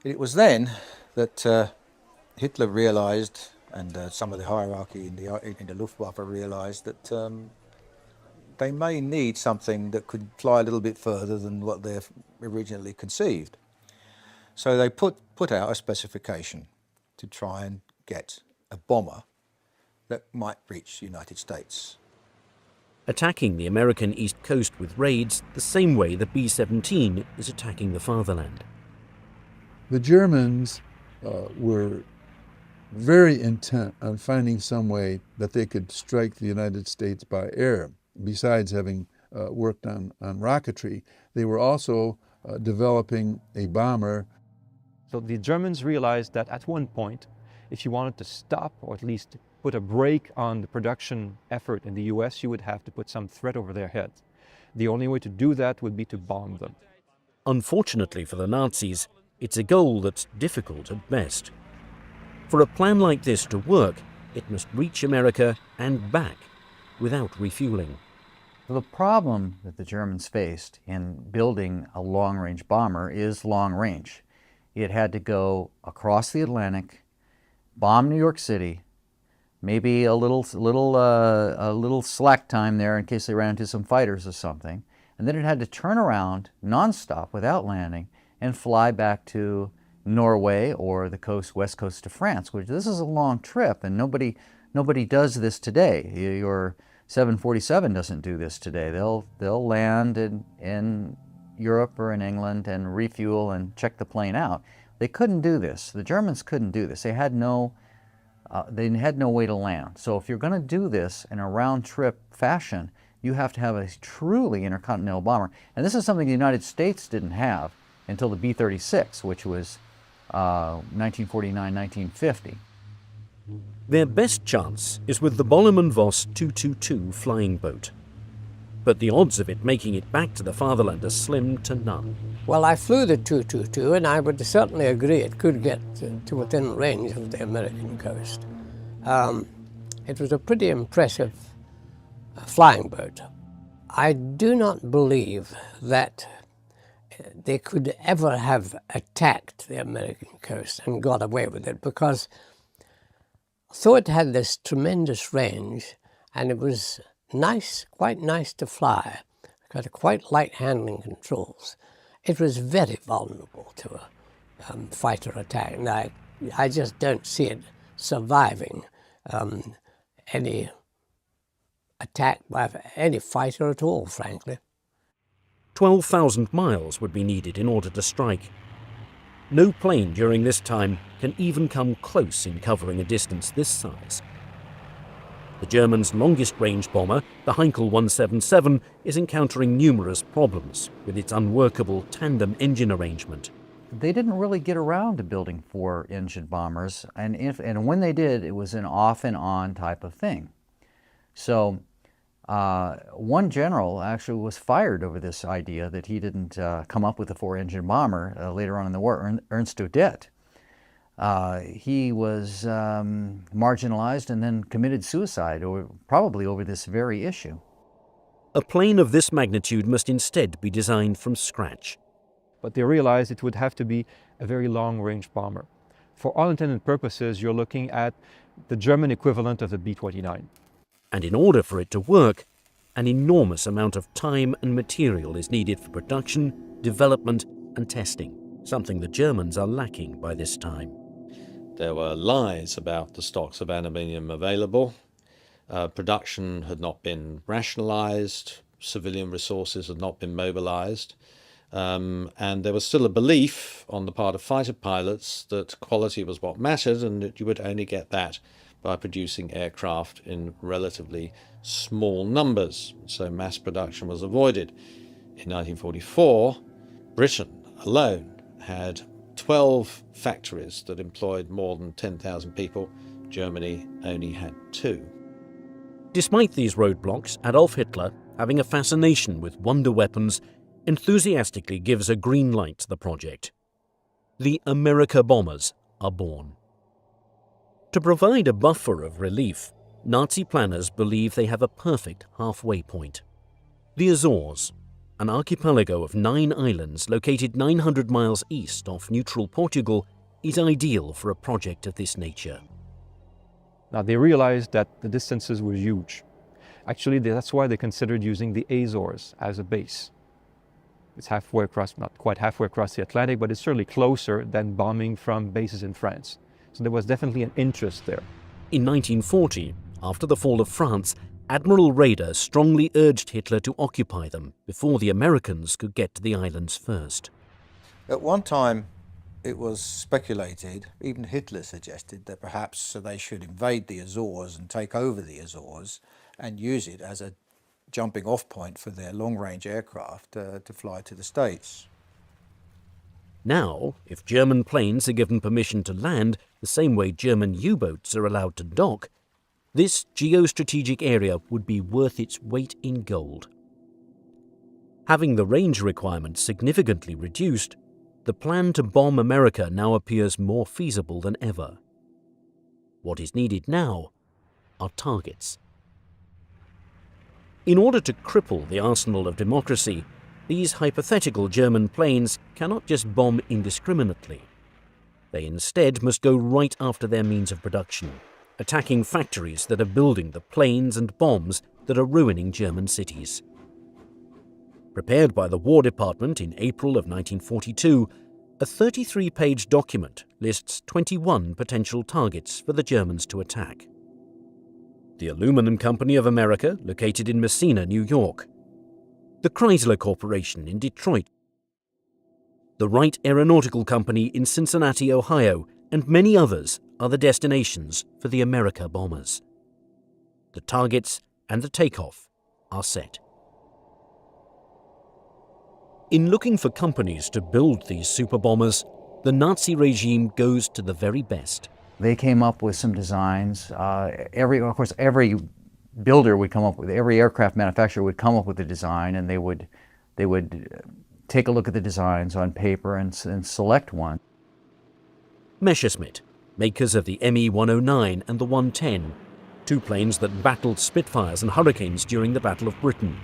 It was then that Hitler realized, and some of the hierarchy in the Luftwaffe realized, that they may need something that could fly a little bit further than what they originally conceived. So they put out a specification to try and get a bomber that might reach the United States. Attacking the American East Coast with raids the same way the B-17 is attacking the fatherland. The Germans were very intent on finding some way that they could strike the United States by air. Besides having worked on rocketry, they were also developing a bomber. So the Germans realized that at one point, if you wanted to stop or at least put a brake on the production effort in the US, you would have to put some threat over their heads. The only way to do that would be to bomb them. Unfortunately for the Nazis, it's a goal that's difficult at best. For a plan like this to work, it must reach America and back without refueling. The problem that the Germans faced in building a long-range bomber is long-range. It had to go across the Atlantic, bomb New York City, maybe a little slack time there in case they ran into some fighters or something, and then it had to turn around nonstop without landing and fly back to Norway or the west coast of France, which this is a long trip, and nobody does this today. Your 747 doesn't do this today. They'll land in Europe or in England and refuel and check the plane out. They couldn't do this. The Germans couldn't do this. They had no way to land. So if you're going to do this in a round-trip fashion, you have to have a truly intercontinental bomber. And this is something the United States didn't have until the B-36, which was 1949-1950. Their best chance is with the Bollemann Voss 222 flying boat. But the odds of it making it back to the fatherland are slim to none. Well, I flew the 222, and I would certainly agree it could get to within range of the American coast. It was a pretty impressive flying boat. I do not believe that they could ever have attacked the American coast and got away with it, because So it had this tremendous range, and it was nice, quite nice to fly. It got quite light handling controls. It was very vulnerable to a fighter attack. Now, I just don't see it surviving any attack by any fighter at all, frankly. 12,000 miles would be needed in order to strike. No plane during this time can even come close in covering a distance this size. The Germans' longest-range bomber, the Heinkel 177, is encountering numerous problems with its unworkable tandem engine arrangement. They didn't really get around to building 4-engine bombers, and when they did, it was an off and on type of thing. So one general actually was fired over this idea that he didn't come up with a 4-engine bomber later on in the war, Ernst Udet. He was marginalized and then committed suicide, probably over this very issue. A plane of this magnitude must instead be designed from scratch. But they realized it would have to be a very long-range bomber. For all intended purposes, you're looking at the German equivalent of the B-29. And in order for it to work, an enormous amount of time and material is needed for production, development, and testing, something the Germans are lacking by this time. There were lies about the stocks of aluminium available. Production had not been rationalized, civilian resources had not been mobilized, and there was still a belief on the part of fighter pilots that quality was what mattered and that you would only get that by producing aircraft in relatively small numbers. So mass production was avoided. In 1944, Britain alone had 12 factories that employed more than 10,000 people. Germany only had 2. Despite these roadblocks, Adolf Hitler, having a fascination with wonder weapons, enthusiastically gives a green light to the project. The America bombers are born. To provide a buffer of relief, Nazi planners believe they have a perfect halfway point. The Azores, an archipelago of 9 islands located 900 miles east off neutral Portugal, is ideal for a project of this nature. Now they realized that the distances were huge. Actually, that's why they considered using the Azores as a base. It's halfway across, not quite halfway across the Atlantic, but it's certainly closer than bombing from bases in France. So there was definitely an interest there. In 1940, after the fall of France, Admiral Raeder strongly urged Hitler to occupy them before the Americans could get to the islands first. At one time, it was speculated, even Hitler suggested, that perhaps they should invade the Azores and take over the Azores and use it as a jumping off point for their long-range aircraft to fly to the States. Now, if German planes are given permission to land the same way German U-boats are allowed to dock, this geostrategic area would be worth its weight in gold. Having the range requirements significantly reduced, the plan to bomb America now appears more feasible than ever. What is needed now are targets. In order to cripple the arsenal of democracy, these hypothetical German planes cannot just bomb indiscriminately. They instead must go right after their means of production, attacking factories that are building the planes and bombs that are ruining German cities. Prepared by the War Department in April of 1942, a 33-page document lists 21 potential targets for the Germans to attack. The Aluminum Company of America, located in Messina, New York. The Chrysler Corporation in Detroit. The Wright Aeronautical Company in Cincinnati, Ohio, and many others are the destinations for the America bombers. The targets and the takeoff are set. In looking for companies to build these super bombers, the Nazi regime goes to the very best. They came up with some designs. Of course, every builder would come up with, every aircraft manufacturer would come up with a design, and they would take a look at the designs on paper and select one. Messerschmitt, makers of the Me-109 and the 110, 2 planes that battled Spitfires and Hurricanes during the Battle of Britain.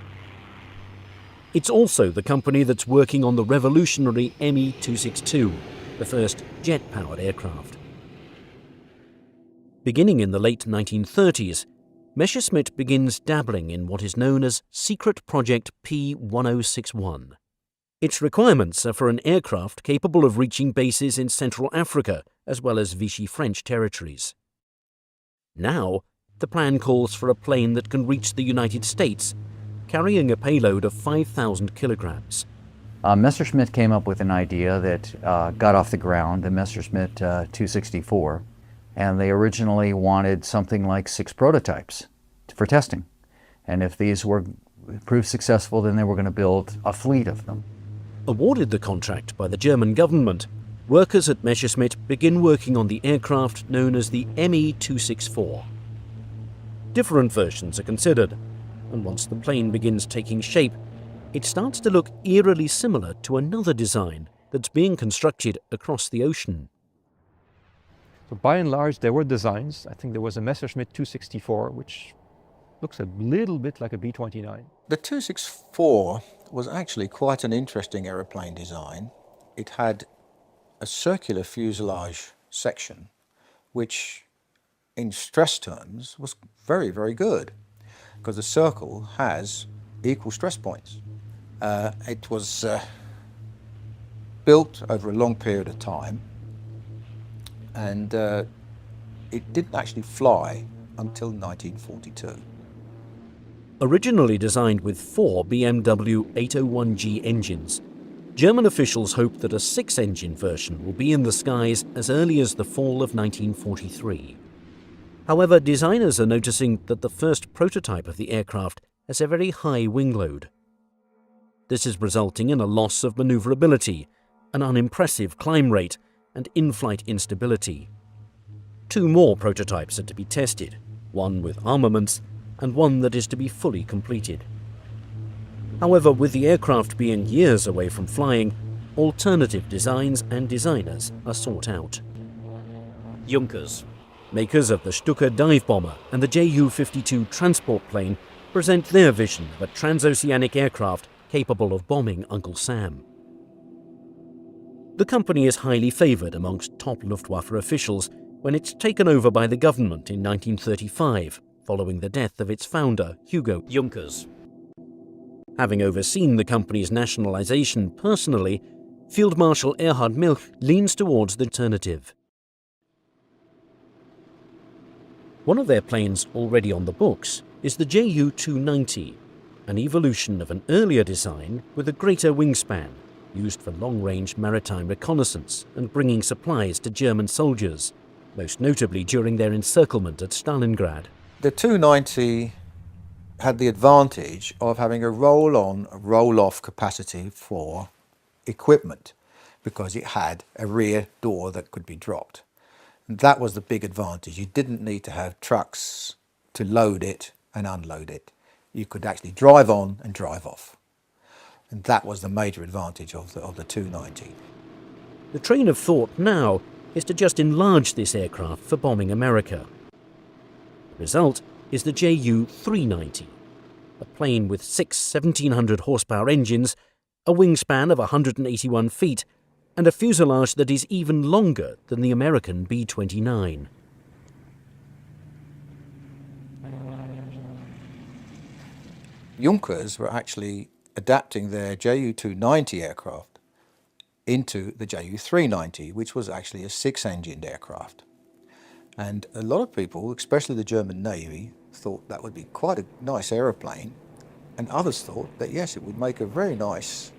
It's also the company that's working on the revolutionary Me-262, the first jet-powered aircraft. Beginning in the late 1930s, Messerschmitt begins dabbling in what is known as Secret Project P1061. Its requirements are for an aircraft capable of reaching bases in Central Africa as well as Vichy French territories. Now, the plan calls for a plane that can reach the United States, carrying a payload of 5,000 kilograms. Messerschmitt came up with an idea that got off the ground, the Messerschmitt 264, and they originally wanted something like 6 prototypes for testing. And if these were proved successful, then they were going to build a fleet of them. Awarded the contract by the German government, workers at Messerschmitt begin working on the aircraft known as the Me-264. Different versions are considered, and once the plane begins taking shape, it starts to look eerily similar to another design that's being constructed across the ocean. So by and large, there were designs. I think there was a Messerschmitt 264, which looks a little bit like a B-29. The 264 was actually quite an interesting aeroplane design. It had a circular fuselage section, which in stress terms was very, very good, because the circle has equal stress points. It was built over a long period of time, and it didn't actually fly until 1942. Originally designed with 4 BMW 801G engines, German officials hoped that a 6-engine version will be in the skies as early as the fall of 1943. However, designers are noticing that the first prototype of the aircraft has a very high wing load. This is resulting in a loss of maneuverability, an unimpressive climb rate, and in-flight instability. 2 more prototypes are to be tested, one with armaments and one that is to be fully completed. However, with the aircraft being years away from flying, alternative designs and designers are sought out. Junkers, makers of the Stuka dive bomber and the Ju-52 transport plane, present their vision of a transoceanic aircraft capable of bombing Uncle Sam. The company is highly favoured amongst top Luftwaffe officials when it's taken over by the government in 1935, following the death of its founder, Hugo Junkers. Having overseen the company's nationalisation personally, Field Marshal Erhard Milch leans towards the alternative. One of their planes already on the books is the Ju-290, an evolution of an earlier design with a greater wingspan, used for long-range maritime reconnaissance and bringing supplies to German soldiers, most notably during their encirclement at Stalingrad. The 290 had the advantage of having a roll-on, roll-off capacity for equipment, because it had a rear door that could be dropped. And that was the big advantage. You didn't need to have trucks to load it and unload it. You could actually drive on and drive off. And that was the major advantage of the 290. The train of thought now is to just enlarge this aircraft for bombing America. The result is the Ju-390, a plane with 6 1700 horsepower engines, a wingspan of 181 feet, and a fuselage that is even longer than the American B-29. Junkers were actually adapting their Ju-290 aircraft into the Ju-390, which was actually a 6-engined aircraft. And a lot of people, especially the German Navy, thought that would be quite a nice aeroplane, and others thought that yes, it would make a very nice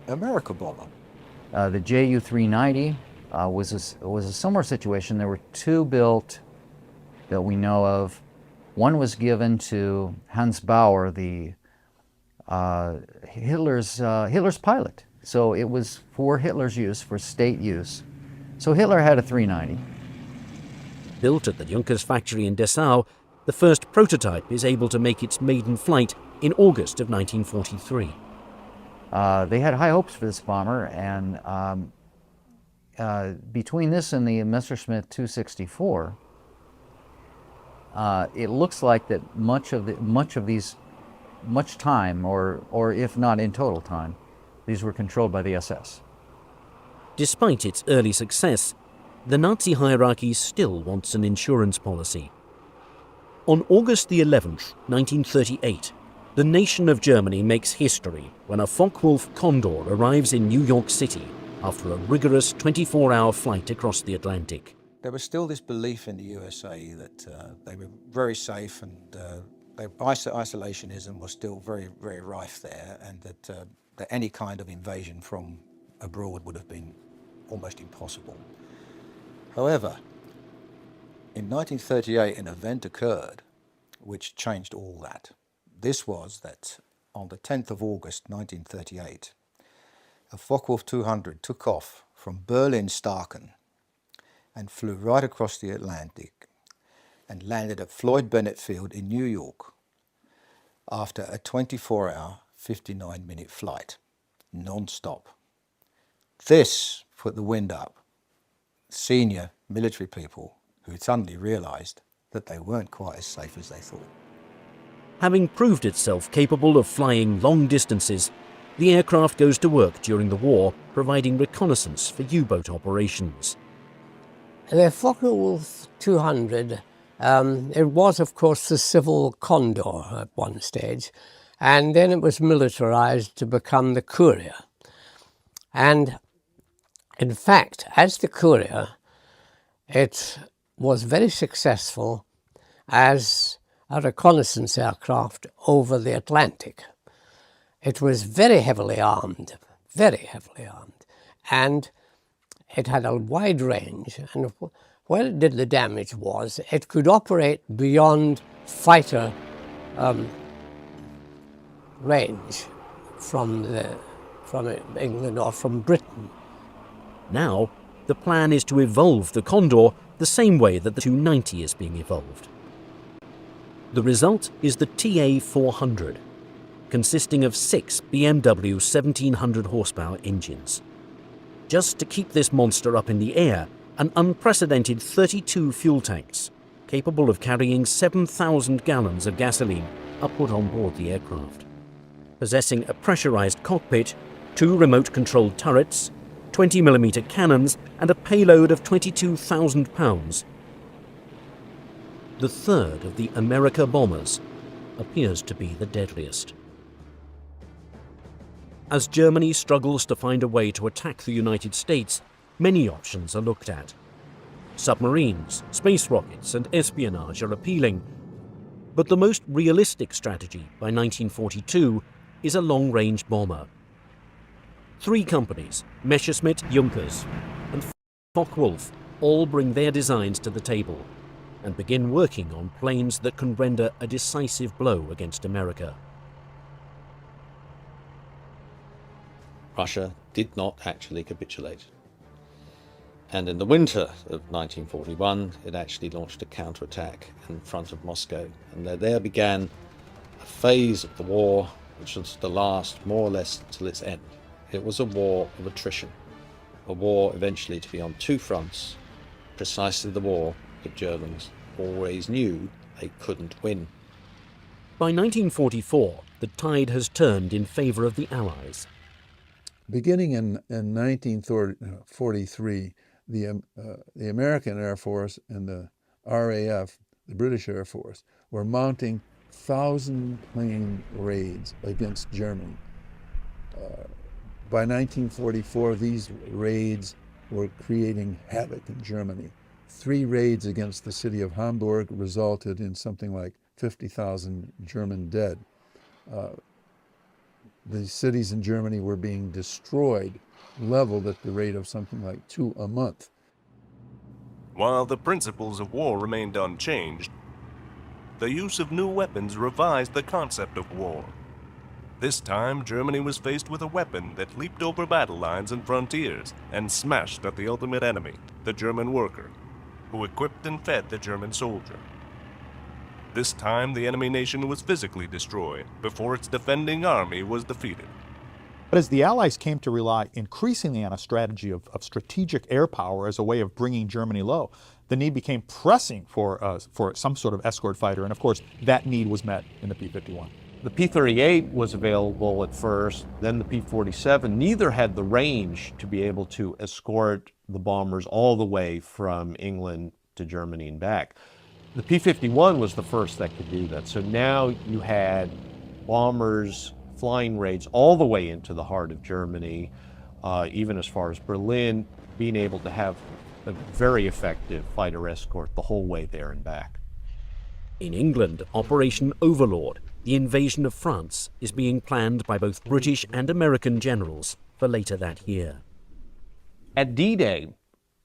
America bomber. The Ju-390 was a similar situation. There were 2 built that we know of. One was given to Hans Bauer, the Hitler's pilot. So it was for Hitler's use, for state use. So Hitler had a 390. Built at the Junkers factory in Dessau, the first prototype is able to make its maiden flight in August of 1943. They had high hopes for this bomber, and between this and the Messerschmitt 264, it looks like that much time, or if not in total time, these were controlled by the SS. Despite its early success, the Nazi hierarchy still wants an insurance policy. On August the 11th, 1938, the nation of Germany makes history when a Focke-Wulf Condor arrives in New York City after a rigorous 24-hour flight across the Atlantic. There was still this belief in the USA that they were very safe, and isolationism was still very, very rife there, and that any kind of invasion from abroad would have been almost impossible. However, in 1938 an event occurred which changed all that. This was that on the 10th of August 1938, a Focke-Wulf 200 took off from Berlin-Staaken and flew right across the Atlantic and landed at Floyd Bennett Field in New York after a 24-hour, 59-minute flight, non-stop. This put the wind up senior military people who suddenly realised that they weren't quite as safe as they thought. Having proved itself capable of flying long distances, the aircraft goes to work during the war, providing reconnaissance for U-boat operations. The Focke-Wulf 200, it was of course the civil Condor at one stage, and then it was militarized to become the Courier. And in fact, as the Courier, it was very successful as a reconnaissance aircraft over the Atlantic. It was very heavily armed, and it had a wide range, and where it did the damage was it could operate beyond fighter range from England or from Britain. Now, the plan is to evolve the Condor the same way that the 290 is being evolved. The result is the TA-400, consisting of 6 BMW 1700 horsepower engines. Just to keep this monster up in the air, an unprecedented 32 fuel tanks, capable of carrying 7,000 gallons of gasoline, are put on board the aircraft. Possessing a pressurized cockpit, 2 remote-controlled turrets, 20mm cannons, and a payload of 22,000 pounds. The third of the America bombers appears to be the deadliest. As Germany struggles to find a way to attack the United States, many options are looked at. Submarines, space rockets, and espionage are appealing, but the most realistic strategy by 1942 is a long-range bomber. 3 companies, Messerschmitt, Junkers, and Focke-Wulf, all bring their designs to the table and begin working on planes that can render a decisive blow against America. Russia did not actually capitulate. And in the winter of 1941, it actually launched a counterattack in front of Moscow. And there began a phase of the war which was to last more or less till its end. It was a war of attrition, a war eventually to be on 2 fronts, precisely the war the Germans always knew they couldn't win. By 1944, the tide has turned in favour of the Allies. Beginning in 1943, the American Air Force and the RAF, the British Air Force, were mounting 1,000-plane raids against Germany. By 1944, these raids were creating havoc in Germany. 3 raids against the city of Hamburg resulted in something like 50,000 German dead. The cities in Germany were being destroyed, leveled at the rate of something like 2 a month. While the principles of war remained unchanged, the use of new weapons revised the concept of war. This time, Germany was faced with a weapon that leaped over battle lines and frontiers and smashed at the ultimate enemy, the German worker, who equipped and fed the German soldier. This time, the enemy nation was physically destroyed before its defending army was defeated. But as the Allies came to rely increasingly on a strategy of strategic air power as a way of bringing Germany low, the need became pressing for some sort of escort fighter, and of course that need was met in the P-51. The P-38 was available at first, then the P-47. Neither had the range to be able to escort the bombers all the way from England to Germany and back. The P-51 was the first that could do that. So now you had bombers flying raids all the way into the heart of Germany, even as far as Berlin, being able to have a very effective fighter escort the whole way there and back. In England, Operation Overlord, the invasion of France, is being planned by both British and American generals for later that year. At D-Day,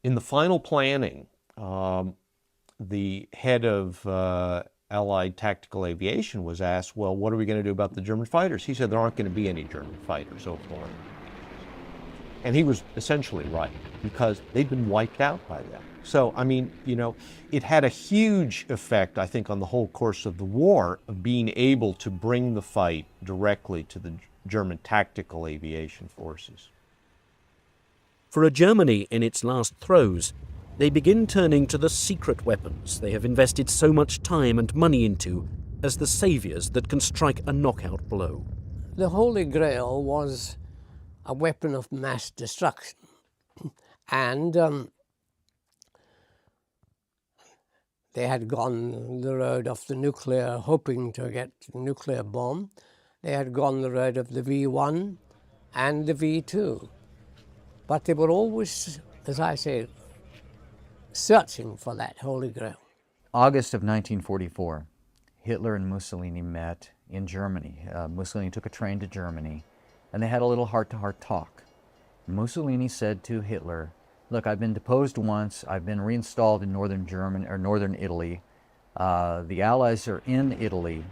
in the final planning, the head of Allied tactical aviation was asked, well, what are we going to do about the German fighters? He said there aren't going to be any German fighters so far. And he was essentially right, because they'd been wiped out by then. So, I mean, you know, it had a huge effect, I think, on the whole course of the war, of being able to bring the fight directly to the German tactical aviation forces. For a Germany in its last throes, they begin turning to the secret weapons they have invested so much time and money into as the saviors that can strike a knockout blow. The Holy Grail was a weapon of mass destruction. And they had gone the road of the nuclear, hoping to get the nuclear bomb. They had gone the road of the V1 and the V2. But they were always, as I say, searching for that Holy Grail. August of 1944, Hitler and Mussolini met in Germany. Mussolini took a train to Germany, and they had a little heart-to-heart talk. Mussolini said to Hitler, look, I've been deposed once, I've been reinstalled in northern Italy. The Allies are in Italy.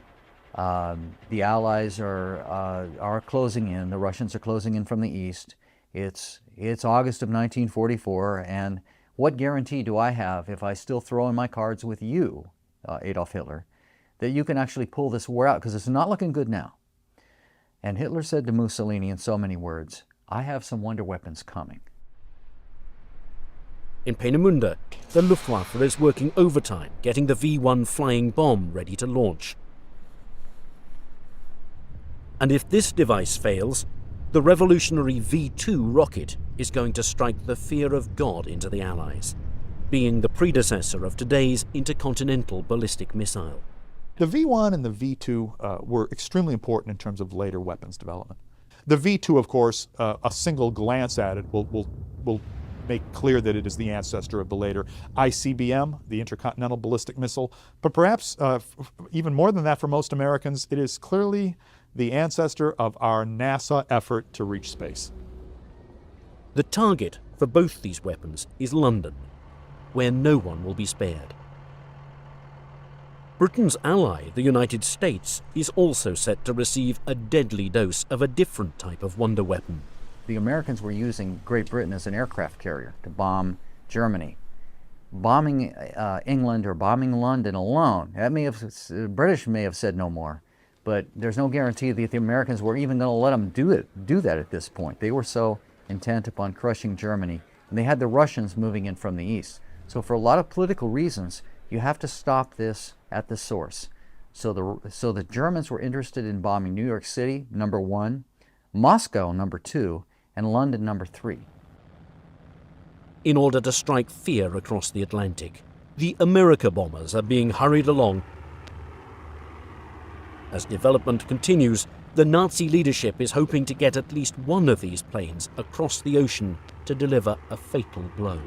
The Allies are closing in, the Russians are closing in from the east. It's August of 1944, and what guarantee do I have, if I still throw in my cards with you, Adolf Hitler, that you can actually pull this war out, because it's not looking good now. And Hitler said to Mussolini in so many words, I have some wonder weapons coming. In Peenemünde, the Luftwaffe is working overtime, getting the V1 flying bomb ready to launch. And if this device fails, the revolutionary V2 rocket is going to strike the fear of God into the Allies, being the predecessor of today's intercontinental ballistic missile. The V1 and the V2 were extremely important in terms of later weapons development. The V2, of course, a single glance at it will make clear that it is the ancestor of the later ICBM, the Intercontinental Ballistic Missile. But perhaps even more than that for most Americans, it is clearly the ancestor of our NASA effort to reach space. The target for both these weapons is London, where no one will be spared. Britain's ally, the United States, is also set to receive a deadly dose of a different type of wonder weapon. The Americans were using Great Britain as an aircraft carrier to bomb Germany. Bombing England or bombing London alone, the British may have said no more, but there's no guarantee that the Americans were even going to let them do that at this point. They were so intent upon crushing Germany, and they had the Russians moving in from the east. So for a lot of political reasons, you have to stop this at the source. So the Germans were interested in bombing New York City, number 1, Moscow, number 2, and London, number 3. In order to strike fear across the Atlantic, the America bombers are being hurried along. As development continues, the Nazi leadership is hoping to get at least one of these planes across the ocean to deliver a fatal blow.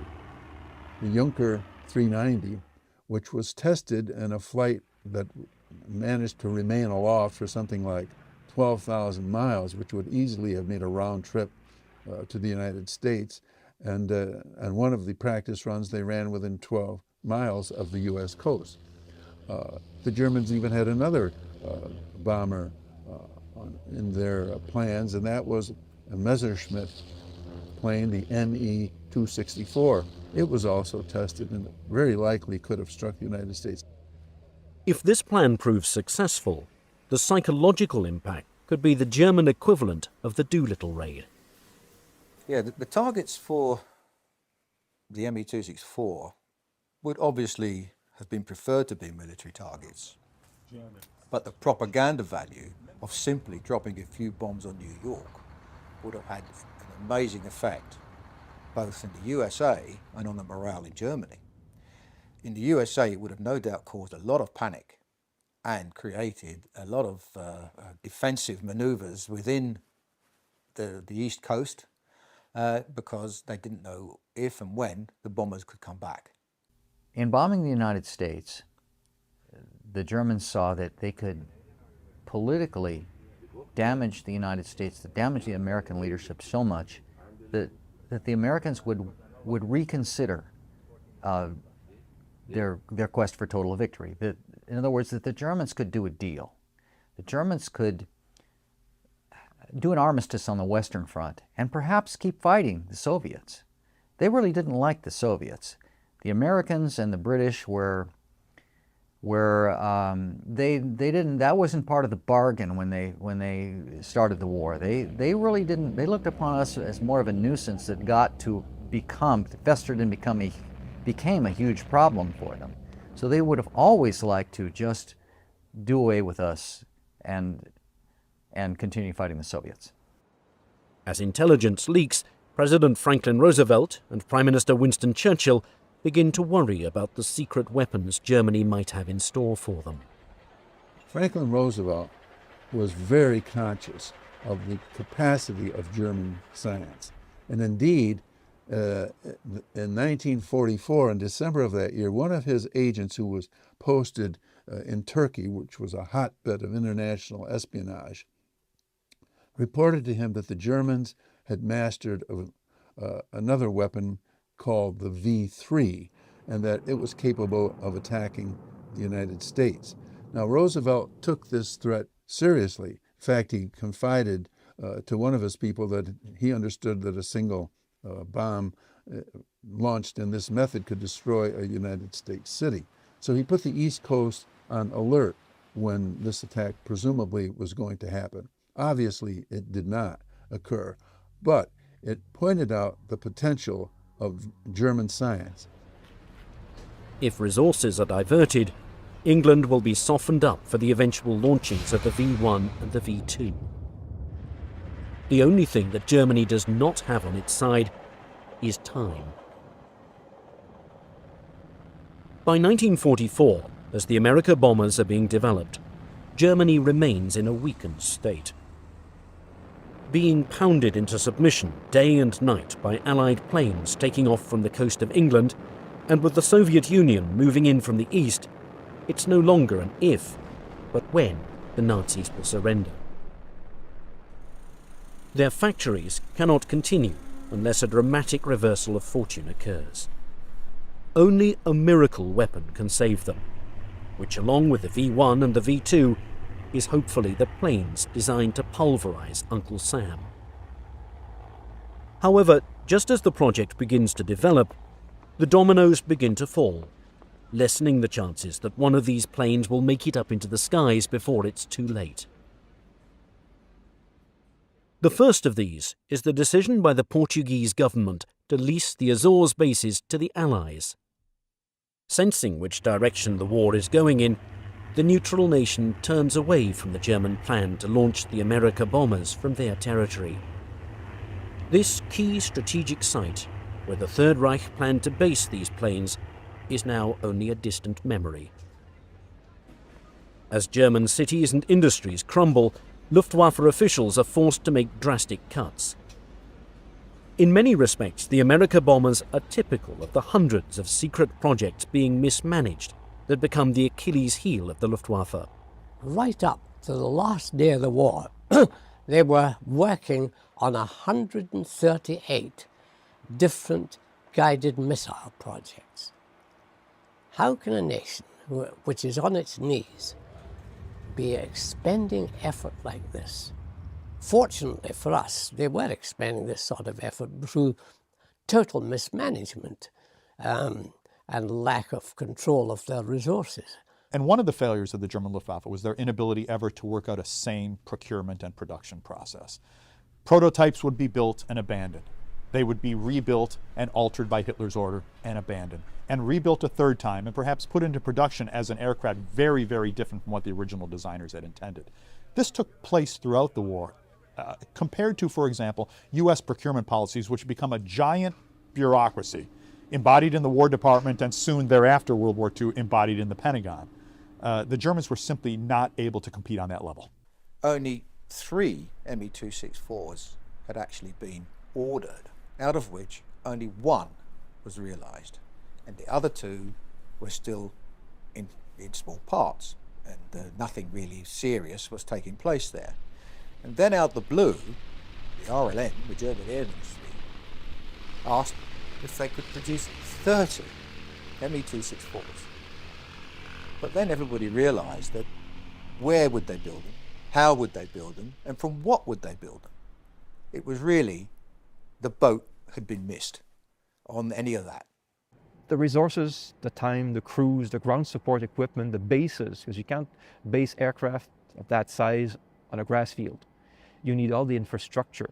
The Junker 390, which was tested in a flight that managed to remain aloft for something like 12,000 miles, which would easily have made a round trip to the United States. And one of the practice runs they ran within 12 miles of the U.S. coast. The Germans even had another bomber in their plans, and that was a Messerschmitt plane, the ME-264. It was also tested and very likely could have struck the United States. If this plan proves successful, the psychological impact could be the German equivalent of the Doolittle raid. Yeah, the targets for the ME-264 would obviously have been preferred to be military targets. But the propaganda value of simply dropping a few bombs on New York would have had an amazing effect both in the USA and on the morale in Germany. In the USA, it would have no doubt caused a lot of panic and created a lot of defensive maneuvers within the East Coast because they didn't know if and when the bombers could come back. In bombing the United States, the Germans saw that they could politically damage the United States, damage the American leadership so much that the Americans would reconsider their quest for total victory. In other words, that the Germans could do a deal. The Germans could do an armistice on the Western Front and perhaps keep fighting the Soviets. They really didn't like the Soviets. The Americans and the British they didn't, that wasn't part of the bargain when they started the war. They really didn't, they looked upon us as more of a nuisance that got to festered and became a huge problem for them. So they would have always liked to just do away with us and continue fighting the Soviets. As intelligence leaks, President Franklin Roosevelt and Prime Minister Winston Churchill begin to worry about the secret weapons Germany might have in store for them. Franklin Roosevelt was very conscious of the capacity of German science. And indeed, in 1944, in December of that year, one of his agents who was posted in Turkey, which was a hotbed of international espionage, reported to him that the Germans had mastered another weapon called the V3, and that it was capable of attacking the United States. Now, Roosevelt took this threat seriously. In fact, he confided to one of his people that he understood that a single bomb launched in this method could destroy a United States city. So he put the East Coast on alert when this attack presumably was going to happen. Obviously, it did not occur, but it pointed out the potential of German science. If resources are diverted, England will be softened up for the eventual launchings of the V1 and the V2. The only thing that Germany does not have on its side is time. By 1944, as the America bombers are being developed, Germany remains in a weakened state. Being pounded into submission day and night by Allied planes taking off from the coast of England, and with the Soviet Union moving in from the east, it's no longer an if, but when the Nazis will surrender. Their factories cannot continue unless a dramatic reversal of fortune occurs. Only a miracle weapon can save them, which along with the V1 and the V2 is hopefully the planes designed to pulverize Uncle Sam. However, just as the project begins to develop, the dominoes begin to fall, lessening the chances that one of these planes will make it up into the skies before it's too late. The first of these is the decision by the Portuguese government to lease the Azores bases to the Allies. Sensing which direction the war is going in, the neutral nation turns away from the German plan to launch the America bombers from their territory. This key strategic site, where the Third Reich planned to base these planes, is now only a distant memory. As German cities and industries crumble, Luftwaffe officials are forced to make drastic cuts. In many respects, the America bombers are typical of the hundreds of secret projects being mismanaged that become the Achilles heel of the Luftwaffe. Right up to the last day of the war, they were working on 138 different guided missile projects. How can a nation which is on its knees be expending effort like this? Fortunately for us, they were expending this sort of effort through total mismanagement and lack of control of their resources. And one of the failures of the German Luftwaffe was their inability ever to work out a sane procurement and production process. Prototypes would be built and abandoned. They would be rebuilt and altered by Hitler's order and abandoned, and rebuilt a third time and perhaps put into production as an aircraft very, very different from what the original designers had intended. This took place throughout the war. Compared to, for example, U.S. procurement policies, which become a giant bureaucracy, embodied in the War Department and soon thereafter, World War II, embodied in the Pentagon. The Germans were simply not able to compete on that level. Only 3 Me-264s had actually been ordered, out of which only 1 was realized, and the other 2 were still in small parts, and nothing really serious was taking place there. And then out the blue, the RLM, the German Air Ministry, asked if they could produce 30 Me-264s. But then everybody realized that where would they build them, how would they build them, and from what would they build them? It was really, the boat had been missed on any of that. The resources, the time, the crews, the ground support equipment, the bases, because you can't base aircraft of that size on a grass field. You need all the infrastructure.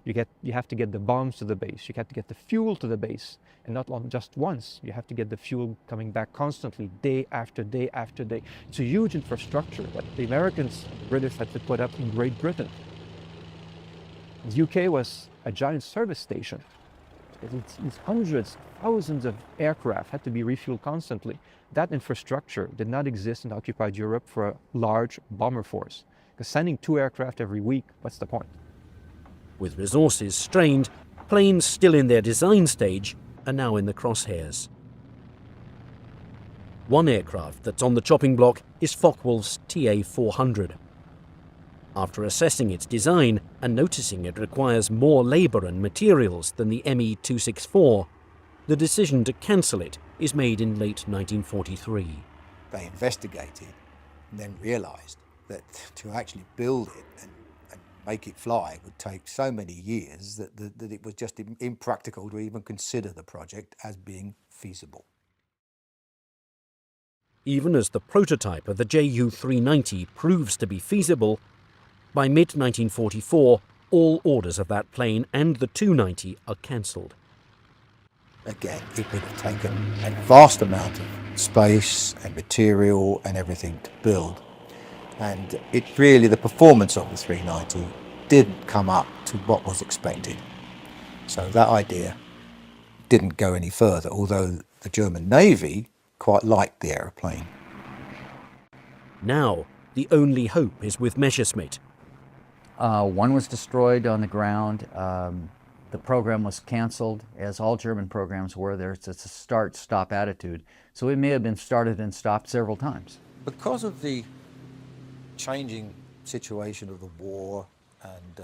You have to get the bombs to the base. You have to get the fuel to the base, and not just once. You have to get the fuel coming back constantly, day after day after day. It's a huge infrastructure that the Americans, the British had to put up in Great Britain. The UK was a giant service station. It's hundreds, thousands of aircraft had to be refueled constantly. That infrastructure did not exist in occupied Europe for a large bomber force. Because sending 2 aircraft every week, what's the point? With resources strained, planes still in their design stage are now in the crosshairs. One aircraft that's on the chopping block is Focke-Wulf's TA-400. After assessing its design and noticing it requires more labour and materials than the Me-264, the decision to cancel it is made in late 1943. They investigated and then realised that to actually build it and make it fly would take so many years that it was just impractical to even consider the project as being feasible. Even as the prototype of the Ju-390 proves to be feasible, by mid-1944, all orders of that plane and the 290 are cancelled. Again, it would have taken a vast amount of space and material and everything to build. And it really, the performance of the 390 didn't come up to what was expected. So that idea didn't go any further, although the German Navy quite liked the aeroplane. Now, the only hope is with Messerschmitt. One was destroyed on the ground. The program was canceled, as all German programs were. It's a start-stop attitude. So it may have been started and stopped several times. Because of the changing situation of the war, and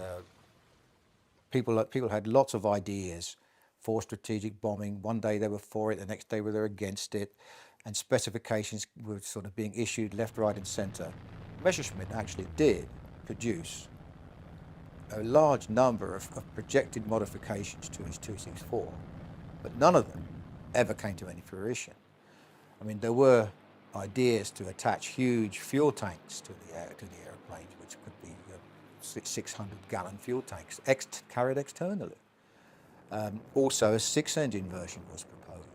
people had lots of ideas for strategic bombing. One day they were for it, the next day they were against it, and specifications were sort of being issued left, right and centre. Messerschmitt actually did produce a large number of projected modifications to his 264, but none of them ever came to any fruition. I mean, there were ideas to attach huge fuel tanks to the aeroplanes, which could be 600-gallon fuel tanks carried externally. Also, a 6-engine version was proposed.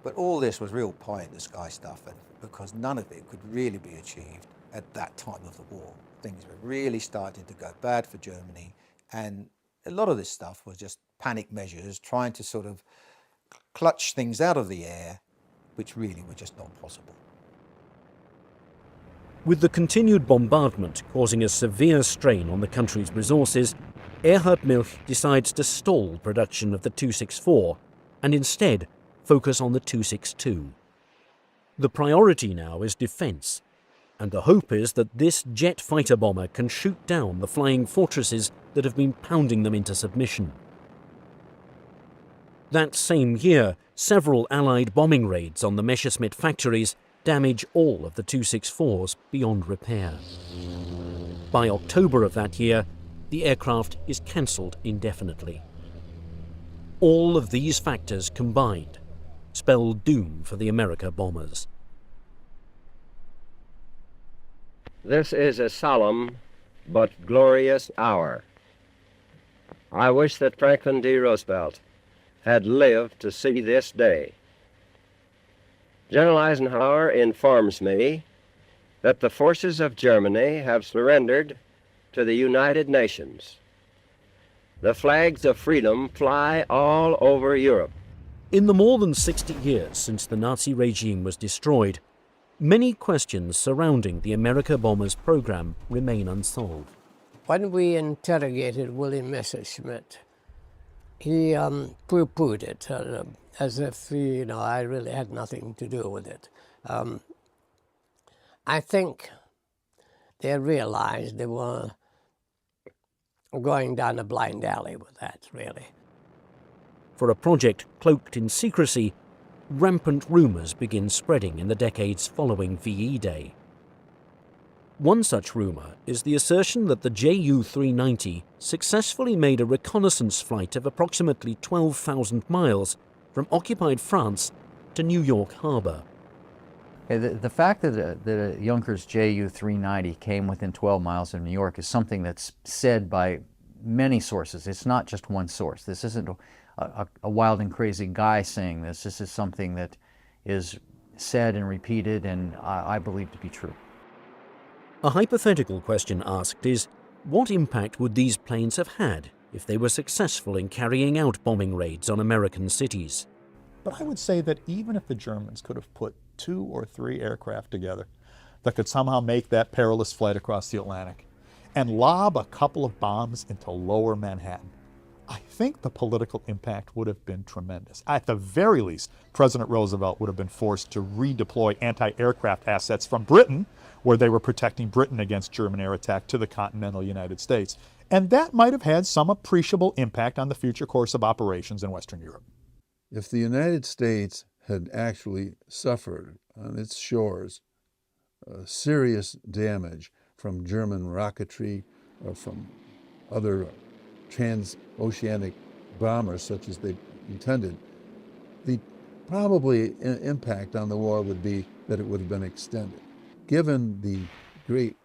But all this was real pie-in-the-sky stuff, and because none of it could really be achieved at that time of the war. Things were really starting to go bad for Germany, and a lot of this stuff was just panic measures, trying to sort of clutch things out of the air, which really were just not possible. With the continued bombardment causing a severe strain on the country's resources, Erhard Milch decides to stall production of the 264 and instead focus on the 262. The priority now is defence, and the hope is that this jet fighter bomber can shoot down the flying fortresses that have been pounding them into submission. That same year, several Allied bombing raids on the Messerschmitt factories damage all of the 264s beyond repair. By October of that year, the aircraft is cancelled indefinitely. All of these factors combined spell doom for the America bombers. This is a solemn but glorious hour. I wish that Franklin D. Roosevelt had lived to see this day. General Eisenhower informs me that the forces of Germany have surrendered to the United Nations. The flags of freedom fly all over Europe. In the more than 60 years since the Nazi regime was destroyed, many questions surrounding the America bombers program remain unsolved. When we interrogated William Messerschmitt, he pooh-poohed it as if, I really had nothing to do with it. I think they realized they were going down a blind alley with that, really. For a project cloaked in secrecy, rampant rumors begin spreading in the decades following VE Day. One such rumor is the assertion that the Ju-390 successfully made a reconnaissance flight of approximately 12,000 miles from occupied France to New York Harbor. The fact that a Junkers Ju-390 came within 12 miles of New York is something that's said by many sources. It's not just one source. This isn't a wild and crazy guy saying this. This is something that is said and repeated, and I believe to be true. A hypothetical question asked is, what impact would these planes have had if they were successful in carrying out bombing raids on American cities? But I would say that even if the Germans could have put 2 or 3 aircraft together that could somehow make that perilous flight across the Atlantic and lob a couple of bombs into lower Manhattan, I think the political impact would have been tremendous. At the very least, President Roosevelt would have been forced to redeploy anti-aircraft assets from Britain, where they were protecting Britain against German air attack, to the continental United States. And that might have had some appreciable impact on the future course of operations in Western Europe. If the United States had actually suffered on its shores serious damage from German rocketry or from other transoceanic bombers such as they intended, the probably impact on the war would be that it would have been extended. Given the great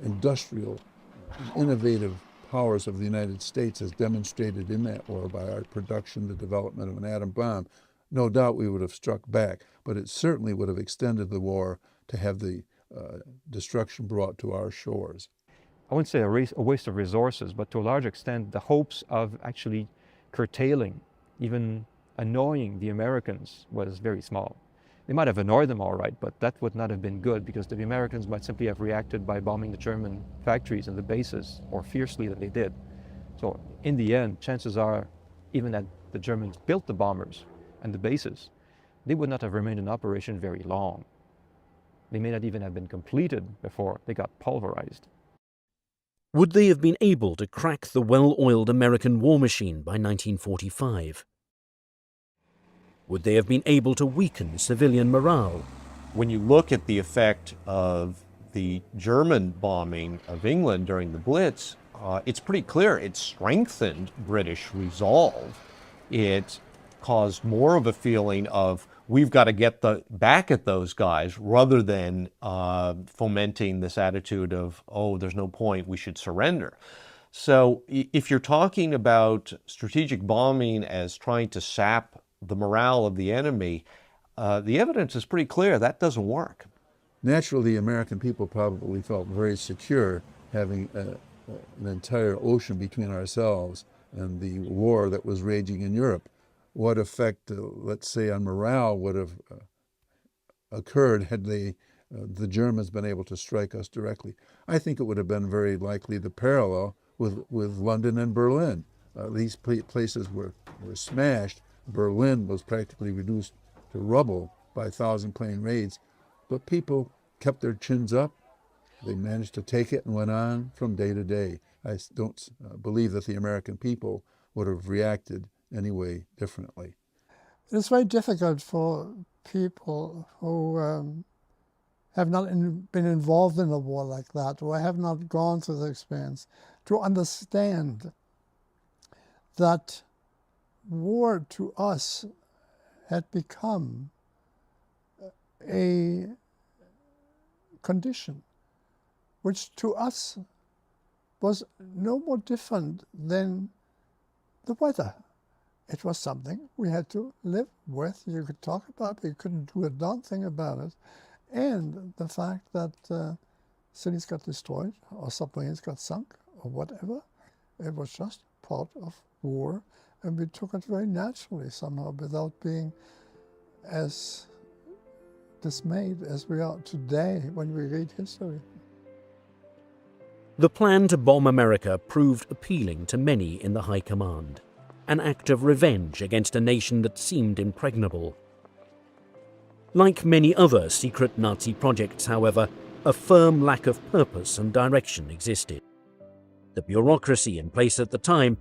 industrial, innovative powers of the United States as demonstrated in that war by our production, the development of an atom bomb, no doubt we would have struck back, but it certainly would have extended the war to have the destruction brought to our shores. I wouldn't say a waste of resources, but to a large extent, the hopes of actually curtailing, even annoying the Americans was very small. They might have annoyed them all right, but that would not have been good because the Americans might simply have reacted by bombing the German factories and the bases more fiercely than they did. So in the end, chances are, even that the Germans built the bombers and the bases, they would not have remained in operation very long. They may not even have been completed before they got pulverized. Would they have been able to crack the well-oiled American war machine by 1945? Would they have been able to weaken civilian morale? When you look at the effect of the German bombing of England during the Blitz, it's pretty clear it strengthened British resolve. It caused more of a feeling of we've got to get back at those guys rather than fomenting this attitude of, oh, there's no point, we should surrender. So if you're talking about strategic bombing as trying to sap the morale of the enemy, the evidence is pretty clear that doesn't work. Naturally, the American people probably felt very secure having an entire ocean between ourselves and the war that was raging in Europe. What effect, let's say, on morale would have occurred had the Germans been able to strike us directly? I think it would have been very likely the parallel with London and Berlin. These places were smashed. Berlin was practically reduced to rubble by 1,000-plane raids, but people kept their chins up. They managed to take it and went on from day to day. I don't believe that the American people would have reacted anyway differently. It's very difficult for people who have not been involved in a war like that, or have not gone through the experience, to understand that war to us had become a condition which to us was no more different than the weather. It was something we had to live with. You could talk about it, you couldn't do a darn thing about it. And the fact that cities got destroyed or submarines got sunk or whatever, it was just part of war, and we took it very naturally somehow without being as dismayed as we are today when we read history. The plan to bomb America proved appealing to many in the High Command, an act of revenge against a nation that seemed impregnable. Like many other secret Nazi projects, however, a firm lack of purpose and direction existed. The bureaucracy in place at the time